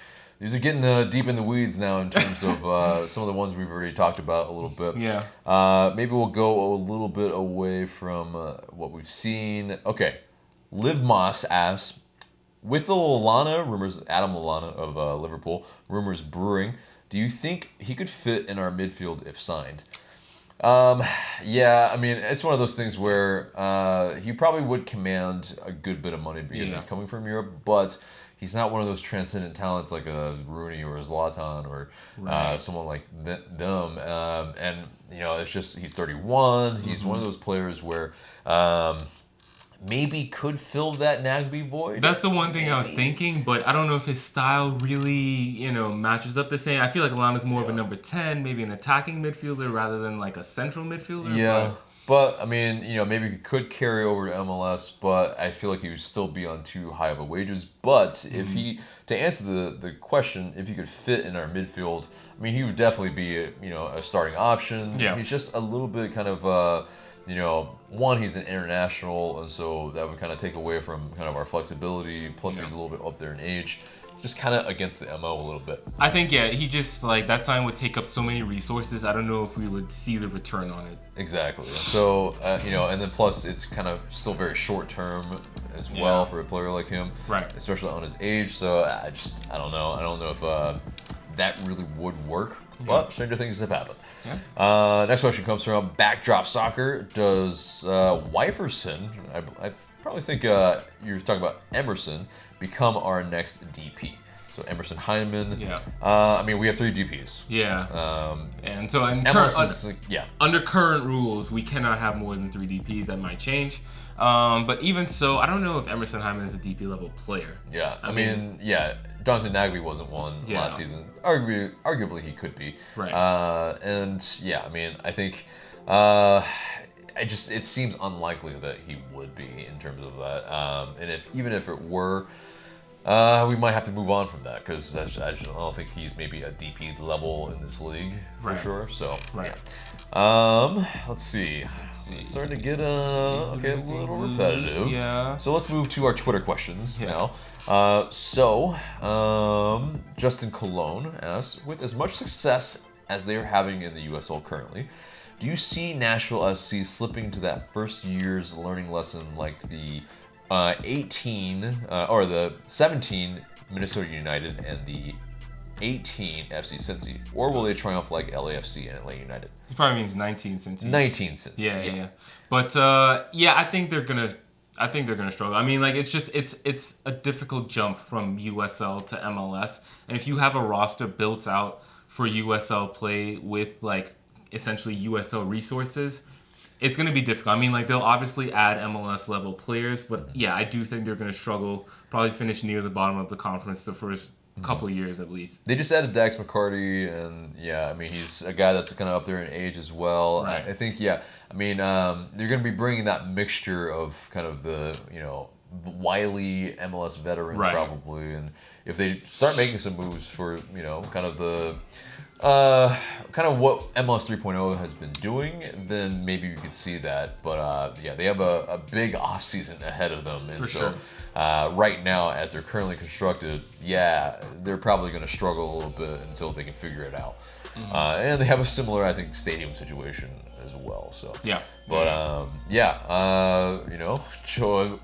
getting deep in the weeds now in terms of some of the ones we've already talked about a little bit. Yeah. Maybe we'll go a little bit away from what we've seen. Okay. Liv Moss asks, with the Lallana rumors, Adam Lallana of Liverpool, rumors brewing, do you think he could fit in our midfield if signed? It's one of those things where he probably would command a good bit of money because he's coming from Europe, but he's not one of those transcendent talents like a Rooney or a Zlatan or someone like them. It's just he's 31. He's one of those players where maybe could fill that Nagbe void. That's the one thing I was thinking, but I don't know if his style really, matches up the same. I feel like Lallana's more of a number 10, maybe an attacking midfielder rather than like a central midfielder. Yeah. But, maybe he could carry over to MLS, but I feel like he would still be on too high of a wages. But if to answer the question, if he could fit in our midfield, he would definitely be a starting option. Yeah. He's just a little bit kind of, one, he's an international, and so that would kind of take away from kind of our flexibility. Plus, he's a little bit up there in age. Just kind of against the MO a little bit. I think, he just, that sign would take up so many resources. I don't know if we would see the return on it. Exactly. So, and then plus it's kind of still very short term as well for a player like him. Right. Especially on his age. So, I don't know. I don't know if that really would work. But stranger things have happened. Yeah. Next question comes from Backdrop Soccer. Does Wiferson, I probably think you're talking about Emerson, become our next DP? So Emerson Hyndman. Yeah. We have 3 DPs. Yeah. And so under current rules, we cannot have more than 3 DPs. That might change. But even so, I don't know if Emerson Hyndman is a DP level player. Yeah. I mean, Jonathan Nagbe wasn't one last season. Arguably he could be. Right. I think it seems unlikely that he would be in terms of that. And even if it were, We might have to move on from that because I don't think he's maybe a DP level in this league for sure. So yeah. Let's see. It's starting to get a little repetitive. Yeah. So let's move to our Twitter questions now. Justin Cologne asks, with as much success as they are having in the USL currently, do you see Nashville SC slipping to that first year's learning lesson like the 18 or the 17 Minnesota United and the 18 FC Cincy, or will they triumph like LAFC and Atlanta United? It probably means 19 Cincy. 19 Cincy. Yeah. But I think they're gonna struggle. I mean, like it's a difficult jump from USL to MLS, and if you have a roster built out for USL play with like essentially USL resources, it's going to be difficult. I mean, like they'll obviously add MLS level players, but yeah, I do think they're going to struggle. Probably finish near the bottom of the conference the first couple of years at least. They just added Dax McCarty, and I mean he's a guy that's kind of up there in age as well. Right. I think they're going to be bringing that mixture of kind of the wily MLS veterans probably, and if they start making some moves for kind of the what MLS 3.0 has been doing, then maybe you could see that. But they have a big offseason ahead of them, and for sure. Right now, as they're currently constructed, they're probably going to struggle a little bit until they can figure it out. And they have a similar, I think, stadium situation as well. So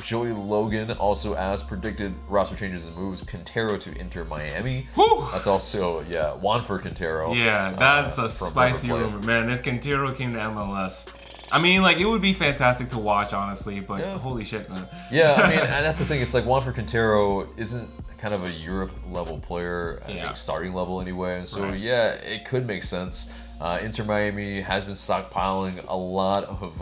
Joey Logan also asked predicted roster changes and moves. Quintero to Inter Miami. Whew! That's also Juan for Quintero. Yeah, that's a spicy rumor, man. If Quintero came to MLS, I mean, like it would be fantastic to watch, honestly. But holy shit, man. Yeah, I mean, and that's the thing. It's like Juan for Quintero isn't kind of a Europe level player, I think starting level anyway. So it could make sense. Inter Miami has been stockpiling a lot of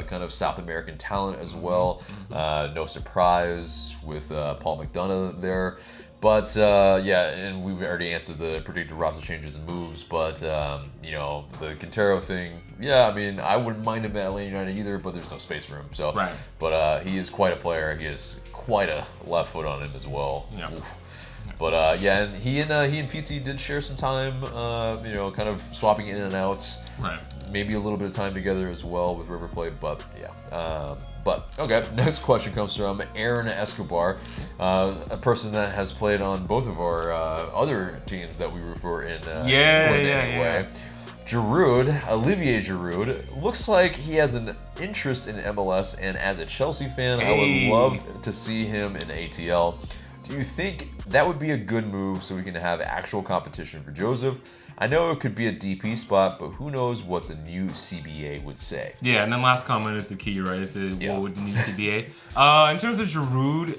kind of South American talent as well. No surprise with Paul McDonough there. But and we've already answered the predicted roster changes and moves. But the Quintero thing, I mean, I wouldn't mind him at Atlanta United either, but there's no space for him. So, but he is quite a player. He has quite a left foot on him as well. Yeah. But and he and PT did share some time, kind of swapping in and out. Right. Maybe a little bit of time together as well with River Plate, but okay. Next question comes from Aaron Escobar, a person that has played on both of our other teams that we root for in anyway. Olivier Giroud, looks like he has an interest in MLS, and as a Chelsea fan, I would love to see him in ATL. Do you think that would be a good move so we can have actual competition for Joseph? I know it could be a DP spot, but who knows what the new CBA would say. Yeah, and then last comment is the key, right? What would the new CBA? In terms of Giroud,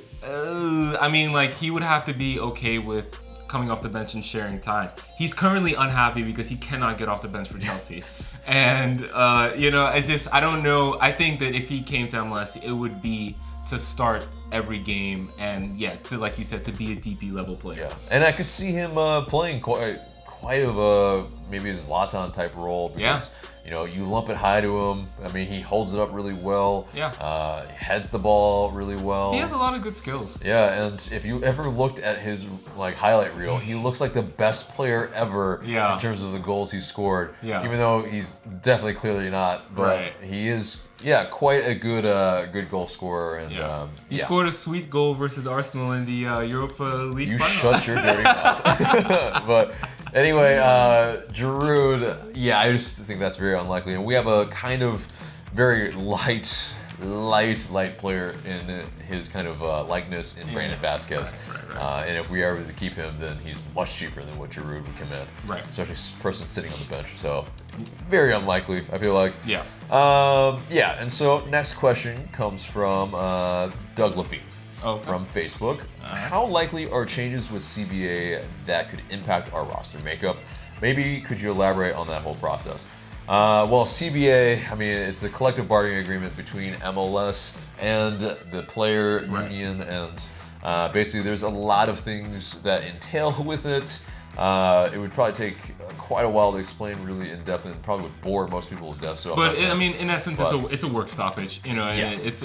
I mean, like, he would have to be okay with coming off the bench and sharing time. He's currently unhappy because he cannot get off the bench for Chelsea. And, I don't know. I think that if he came to MLS, it would be to start every game and to, like you said, to be a DP level player. Yeah, and I could see him playing quite of a maybe a Zlatan type role because you lump it high to him. I mean, he holds it up really well. Yeah. Heads the ball really well. He has a lot of good skills. Yeah, and if you ever looked at his highlight reel, he looks like the best player ever in terms of the goals he scored. Yeah. Even though he's definitely clearly not, but he is quite a good goal scorer. And he scored a sweet goal versus Arsenal in the Europa League You final. Shut your dirty mouth. But anyway, Giroud, I just think that's very unlikely. And we have a kind of very light player in his kind of likeness in Brandon Vasquez. Right. And if we are able to keep him, then he's much cheaper than what Giroud would command. Right. Especially a person sitting on the bench. So very unlikely, I feel like. Yeah. And so next question comes from Doug Levine. From Facebook. How likely are changes with CBA that could impact our roster makeup? Maybe could you elaborate on that whole process? Well, CBA, I mean, it's a collective bargaining agreement between MLS and the player union, and basically there's a lot of things that entail with it. It would probably take quite a while to explain really in depth, and probably would bore most people to death. So, but I mean, in essence, it's a work stoppage. You know, and Yeah. it's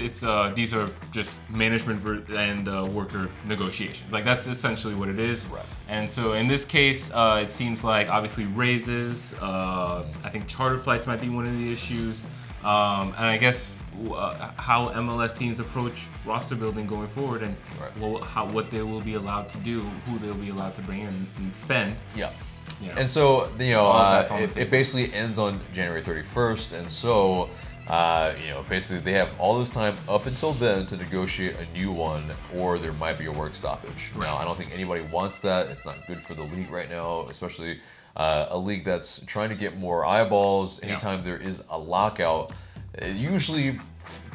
these are just management and worker negotiations. Like that's essentially what it is. Right. And so in this case, it seems like obviously raises. I think charter flights might be one of the issues, and I guess how MLS teams approach roster building going forward, and what they will be allowed to do, who they'll be allowed to bring in and spend. Yeah. You know. And so, it basically ends on January 31st. And so, basically they have all this time up until then to negotiate a new one, or there might be a work stoppage. Right. Now, I don't think anybody wants that. It's not good for the league right now, especially a league that's trying to get more eyeballs. Anytime there is a lockout, it usually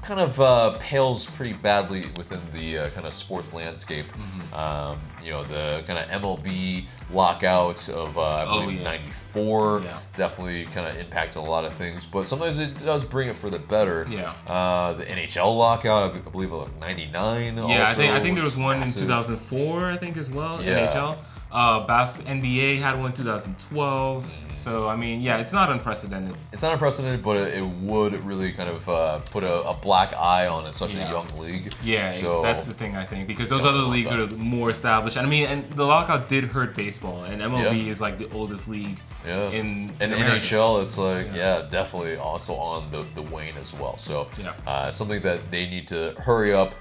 kind of pales pretty badly within the kind of sports landscape. The kind of MLB lockout of I believe '94 definitely kind of impacted a lot of things, but sometimes it does bring it for the better. The NHL lockout, I believe, like '99. Yeah, I think there was one in 2004, I think, as well. NHL. NBA had one in 2012. So, I mean, yeah, it's not unprecedented. It's not unprecedented, but it would really kind of put a black eye on such a young league. Yeah, so, that's the thing, I think, because those other leagues are more established. I mean, and the lockout did hurt baseball, and MLB is like the oldest league in America. NHL, it's like, definitely also on the wane as well. So, something that they need to hurry up,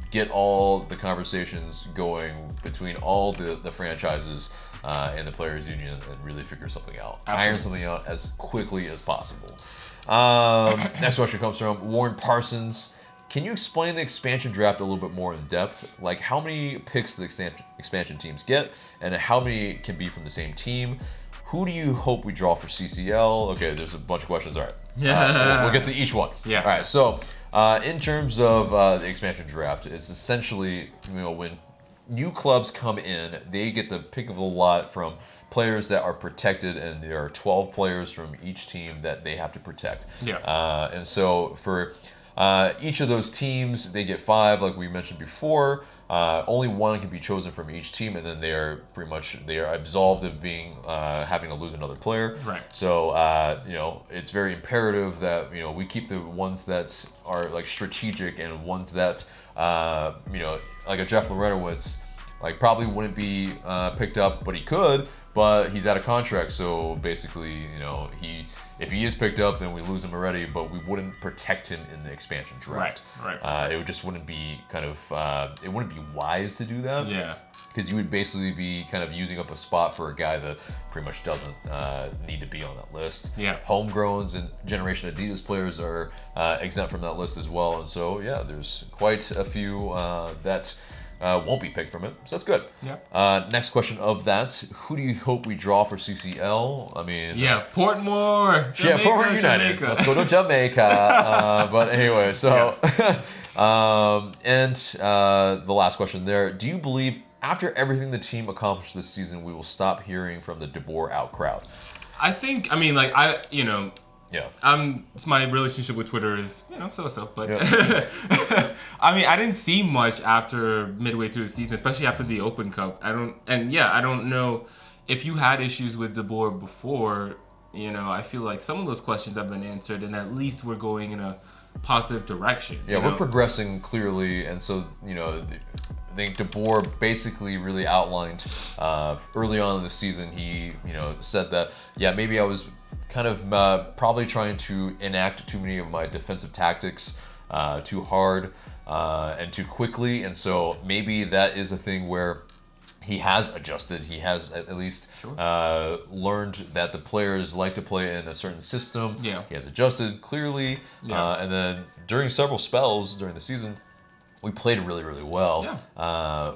get all the conversations going between all the franchises and the players union, and really figure something out. Absolutely. Iron something out as quickly as possible. Next question comes from Warren Parsons. Can you explain the expansion draft a little bit more in depth? Like how many picks the expansion teams get, and how many can be from the same team? Who do you hope we draw for CCL? Okay, there's a bunch of questions. All right, we'll get to each one. Yeah. All right, so in terms of the expansion draft, it's essentially when new clubs come in, they get the pick of the lot from players that are protected, and there are 12 players from each team that they have to protect. And so for each of those teams, they get 5, like we mentioned before. Only one can be chosen from each team, and then they are absolved of being having to lose another player. Right. So it's very imperative that we keep the ones that are like strategic, and ones that like a Jeff Lorenowitz, like probably wouldn't be picked up, but he could. But he's out of contract, so basically, if he is picked up, then we lose him already. But we wouldn't protect him in the expansion draft. Right. It just wouldn't be it wouldn't be wise to do that. Yeah. Because you would basically be kind of using up a spot for a guy that pretty much doesn't need to be on that list. Yeah. Homegrowns and Generation Adidas players are exempt from that list as well. And so, there's quite a few that won't be picked from it. So that's good. Yeah. Next question of that. Who do you hope we draw for CCL? I mean... Portmore. Jamaica, Portmore United. Jamaica. Let's go to Jamaica. But anyway, so... the last question there. Do you believe after everything the team accomplished this season, we will stop hearing from the DeBoer out crowd? It's my relationship with Twitter is, so-so, but I mean, I didn't see much after midway through the season, especially after the Open Cup. I don't know if you had issues with DeBoer before. I feel like some of those questions have been answered, and at least we're going in a positive direction. Yeah, we're progressing clearly, and so I think DeBoer basically really outlined early on in the season. He said that maybe I was kind of probably trying to enact too many of my defensive tactics too hard and too quickly, and so maybe that is a thing where he has adjusted. He has at least learned that the players like to play in a certain system. Yeah. He has adjusted clearly, and then during several spells during the season, we played really, really well. Yeah.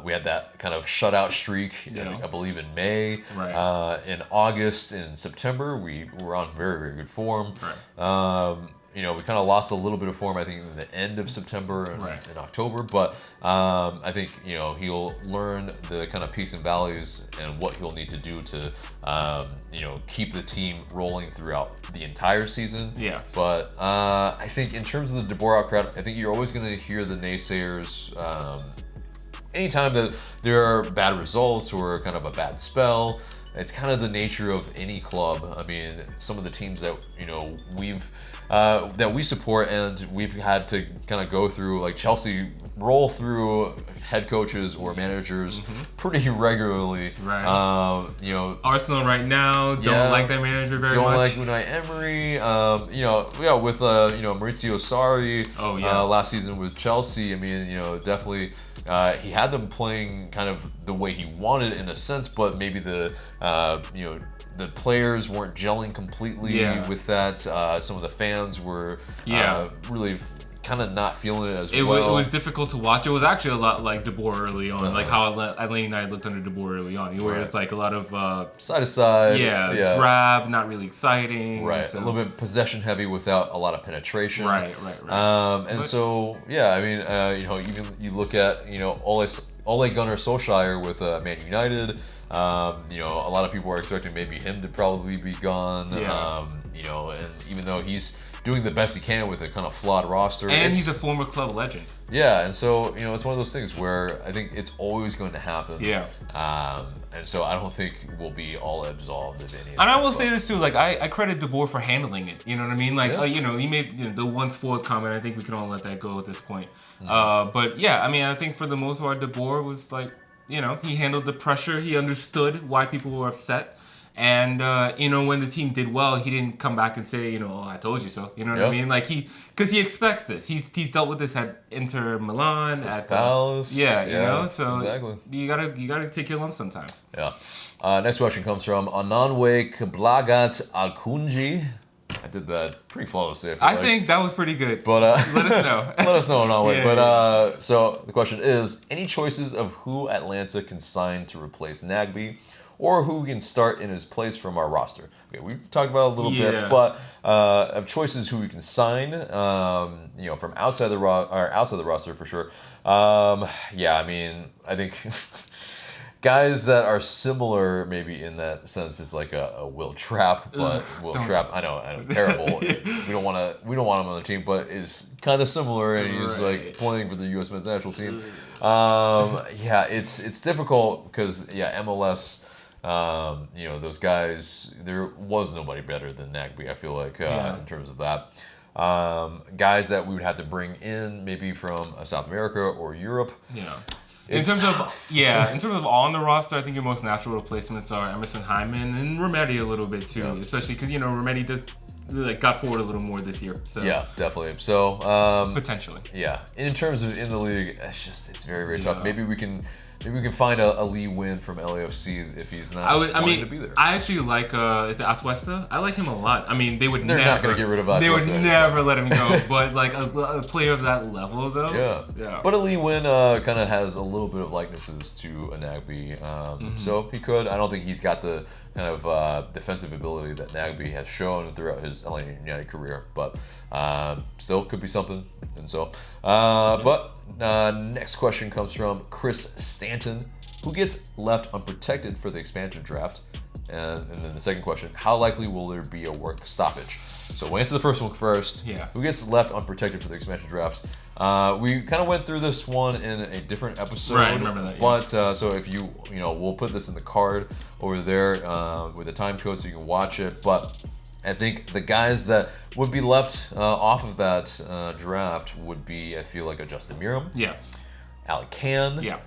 We had that kind of shutout streak, I believe, in May. Right. In August and September, we were on very, very good form. Right. We kind of lost a little bit of form, I think, in the end of September and in October. But I think, he'll learn the kind of peaks and valleys and what he'll need to do to, keep the team rolling throughout the entire season. Yeah. But I think in terms of the DeBoer out crowd, I think you're always going to hear the naysayers anytime that there are bad results or kind of a bad spell. it's kind of the nature of any club. I mean, some of the teams that that we support and we've had to kind of go through, like Chelsea, roll through head coaches or managers pretty regularly. Right. Arsenal right now don't like their manager very much. Don't like Unai Emery. With Maurizio Sarri. Last season with Chelsea. I mean, definitely. He had them playing kind of the way he wanted in a sense, but maybe the players weren't gelling completely with that. Some of the fans were really kind of not feeling it as well. It was difficult to watch. It was actually a lot like De Boer early on, like how Atlanta United looked under De Boer early on. Where it's like a lot of side to side, drab, not really exciting, right? So. A little bit possession heavy without a lot of penetration, right. Even you look at Ole Gunnar Solskjaer with Man United. A lot of people are expecting maybe him to probably be gone. And even though he's doing the best he can with a kind of flawed roster. And he's a former club legend. Yeah, and so, it's one of those things where I think it's always going to happen. Yeah. And so I don't think we'll be all absolved of any of And I will say this too, like I credit De Boer for handling it. You know what I mean? Like, he made the one sport comment. I think we can all let that go at this point. But yeah, I mean, I think for the most part, De Boer was like, he handled the pressure. He understood why people were upset. And, when the team did well, he didn't come back and say, I told you so. You know what I mean? Like, because he expects this. He's dealt with this at Inter Milan, at Palace. So exactly. you gotta take your lumps sometimes. Yeah. Next question comes from Ananwe Blagat Alkunji. I did that pretty flawlessly. I think that was pretty good. But let us know. Let us know, Ananwe. So the question is, any choices of who Atlanta can sign to replace Nagbe? Or who can start in his place from our roster? Okay, we've talked about it a little bit, but of choices who we can sign, from outside the roster for sure. I mean, I think guys that are similar, maybe in that sense, is like a Will Trapp, but Will Trapp, I know, terrible. we don't want him on the team, but is kind of similar, and he's like playing for the U.S. men's national team. It's difficult because MLS. Those guys, there was nobody better than Nagbe, I feel like, in terms of that. Guys that we would have to bring in maybe from South America or Europe. Yeah. In terms of on the roster, I think your most natural replacements are Emerson Hyndman and Rometty a little bit too, especially because, Rometty does got forward a little more this year. So yeah, definitely. So potentially. Yeah. In terms of in the league, it's very, very tough. Maybe we can find a Lee Win from LAFC if he's not wanting to be there. I actually like is it Atuesta? I like him a lot. I mean, they're not going to get rid of Atuesta. They would never let him go. But like a player of that level, though. Yeah. But a Lee Win kind of has a little bit of likenesses to a Nagbe, so he could. I don't think he's got the kind of defensive ability that Nagbe has shown throughout his LA United career, but still could be something. And so, next question comes from Chris Stanton, who gets left unprotected for the expansion draft. And then the second question, how likely will there be a work stoppage? So we'll answer the first one first. Yeah. Who gets left unprotected for the expansion draft? We kind of went through this one in a different episode. Right, I remember that. Yeah. But so if we'll put this in the card over there with the time code so you can watch it. But I think the guys that would be left off of that draft would be, I feel like, a Justin Miram. Yes. Alec Can. Yeah.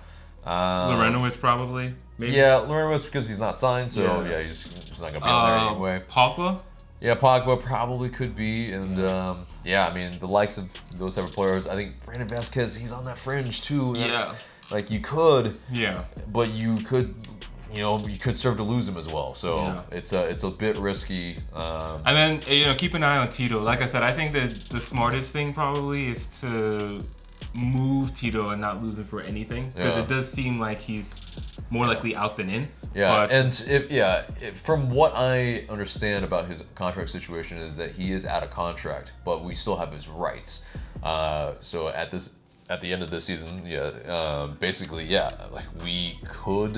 Lorenowitz probably. Maybe. Yeah, Lorenowitz because he's not signed, so he's not gonna be on there anyway. Pogba. Yeah, Pogba probably could be, and I mean the likes of those type of players. I think Brandon Vasquez, he's on that fringe too. Like you could. Yeah. But you could. You could serve to lose him as well. So it's a bit risky. And then keep an eye on Tito. Like I said, I think that the smartest thing probably is to move Tito and not lose him for anything, because it does seem like he's more likely out than in. Yeah, and from what I understand about his contract situation is that he is out of contract, but we still have his rights. So at the end of this season, basically, like we could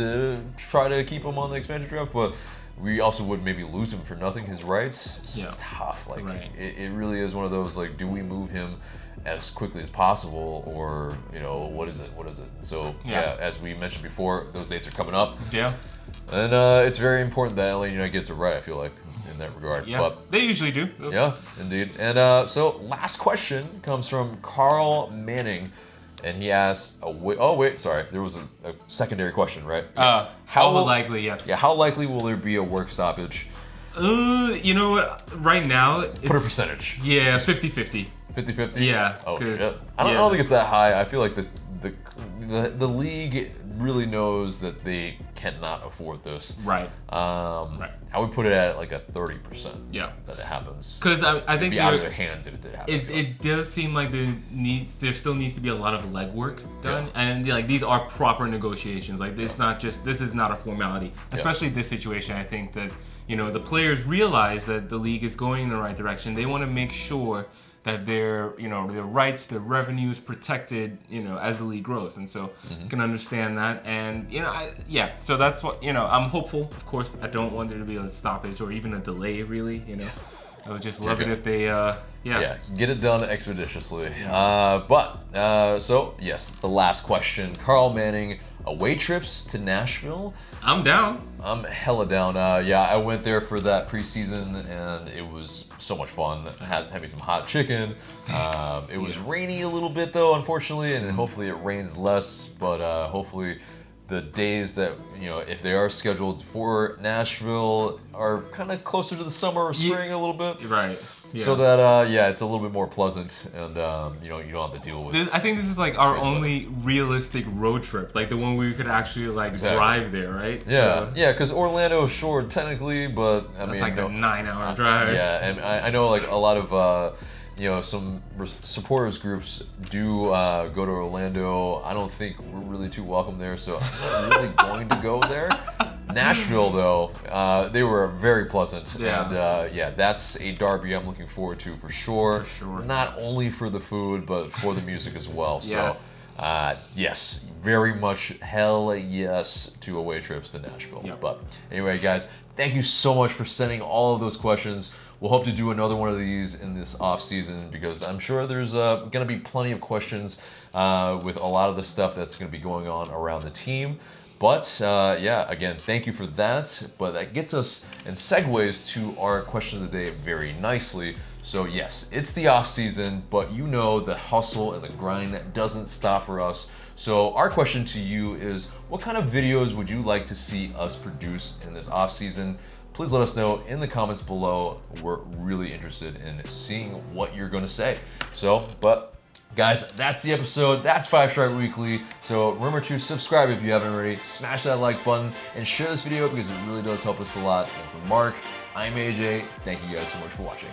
try to keep him on the expansion draft, but we also would maybe lose him for nothing, his rights. So it's tough. Like it really is one of those, like, do we move him as quickly as possible, or what is it? So as we mentioned before, those dates are coming up. And it's very important that LA United gets it right, I feel like, in that regard. Yeah, but they usually do. Yeah, indeed. And so last question comes from Carl Manning. And he asked, there was a secondary question, right? Yes. How likely, yes. Yeah, how likely will there be a work stoppage? You know what? Right now... Put a percentage. Yeah, 50-50. 50-50? Yeah. Oh, shit. I don't think it's that high. I feel like the league really knows that they cannot afford this. Right. I would put it at like a 30%. Yeah. That it happens. Because I think it'd be out of their hands if it did happen. It does seem like there still needs to be a lot of legwork done, and like these are proper negotiations. Like this is not a formality. Especially this situation, I think that the players realize that the league is going in the right direction. They want to make sure that their rights, their revenue is protected, as the league grows, and so you can understand that. And so that's what I'm hopeful. Of course, I don't want there to be a stoppage or even a delay. Really, I would just love it if they, get it done expeditiously. So yes, the last question, Carl Manning. Away trips to Nashville? I'm down. I'm hella down. I went there for that preseason, and it was so much fun. Had me some hot chicken. It was rainy a little bit though, unfortunately, and hopefully it rains less. But hopefully the days that if they are scheduled for Nashville are kind of closer to the summer or spring a little bit. Right. Yeah. So that it's a little bit more pleasant, and you don't have to deal with. I think this is like our only realistic road trip, like the one where we could actually drive there, right? Yeah, because Orlando, sure, technically, but it's like a 9-hour drive. Yeah, and I know like a lot of some supporters groups do go to Orlando. I don't think we're really too welcome there, so I'm not really going to go there. Nashville, though, they were very pleasant, and that's a derby I'm looking forward to for sure. Not only for the food, but for the music as well. Yes. So, yes, very much hell yes to away trips to Nashville. Yep. But anyway, guys, thank you so much for sending all of those questions. We'll hope to do another one of these in this off season because I'm sure there's going to be plenty of questions with a lot of the stuff that's going to be going on around the team. But again, thank you for that. But that gets us and segues to our question of the day very nicely. So yes, it's the off season, but the hustle and the grind doesn't stop for us. So our question to you is, what kind of videos would you like to see us produce in this off season? Please let us know in the comments below. We're really interested in seeing what you're going to say. Guys, that's the episode. That's 5 Stripe Weekly. So remember to subscribe if you haven't already. Smash that like button and share this video because it really does help us a lot. And for Mark, I'm AJ. Thank you guys so much for watching.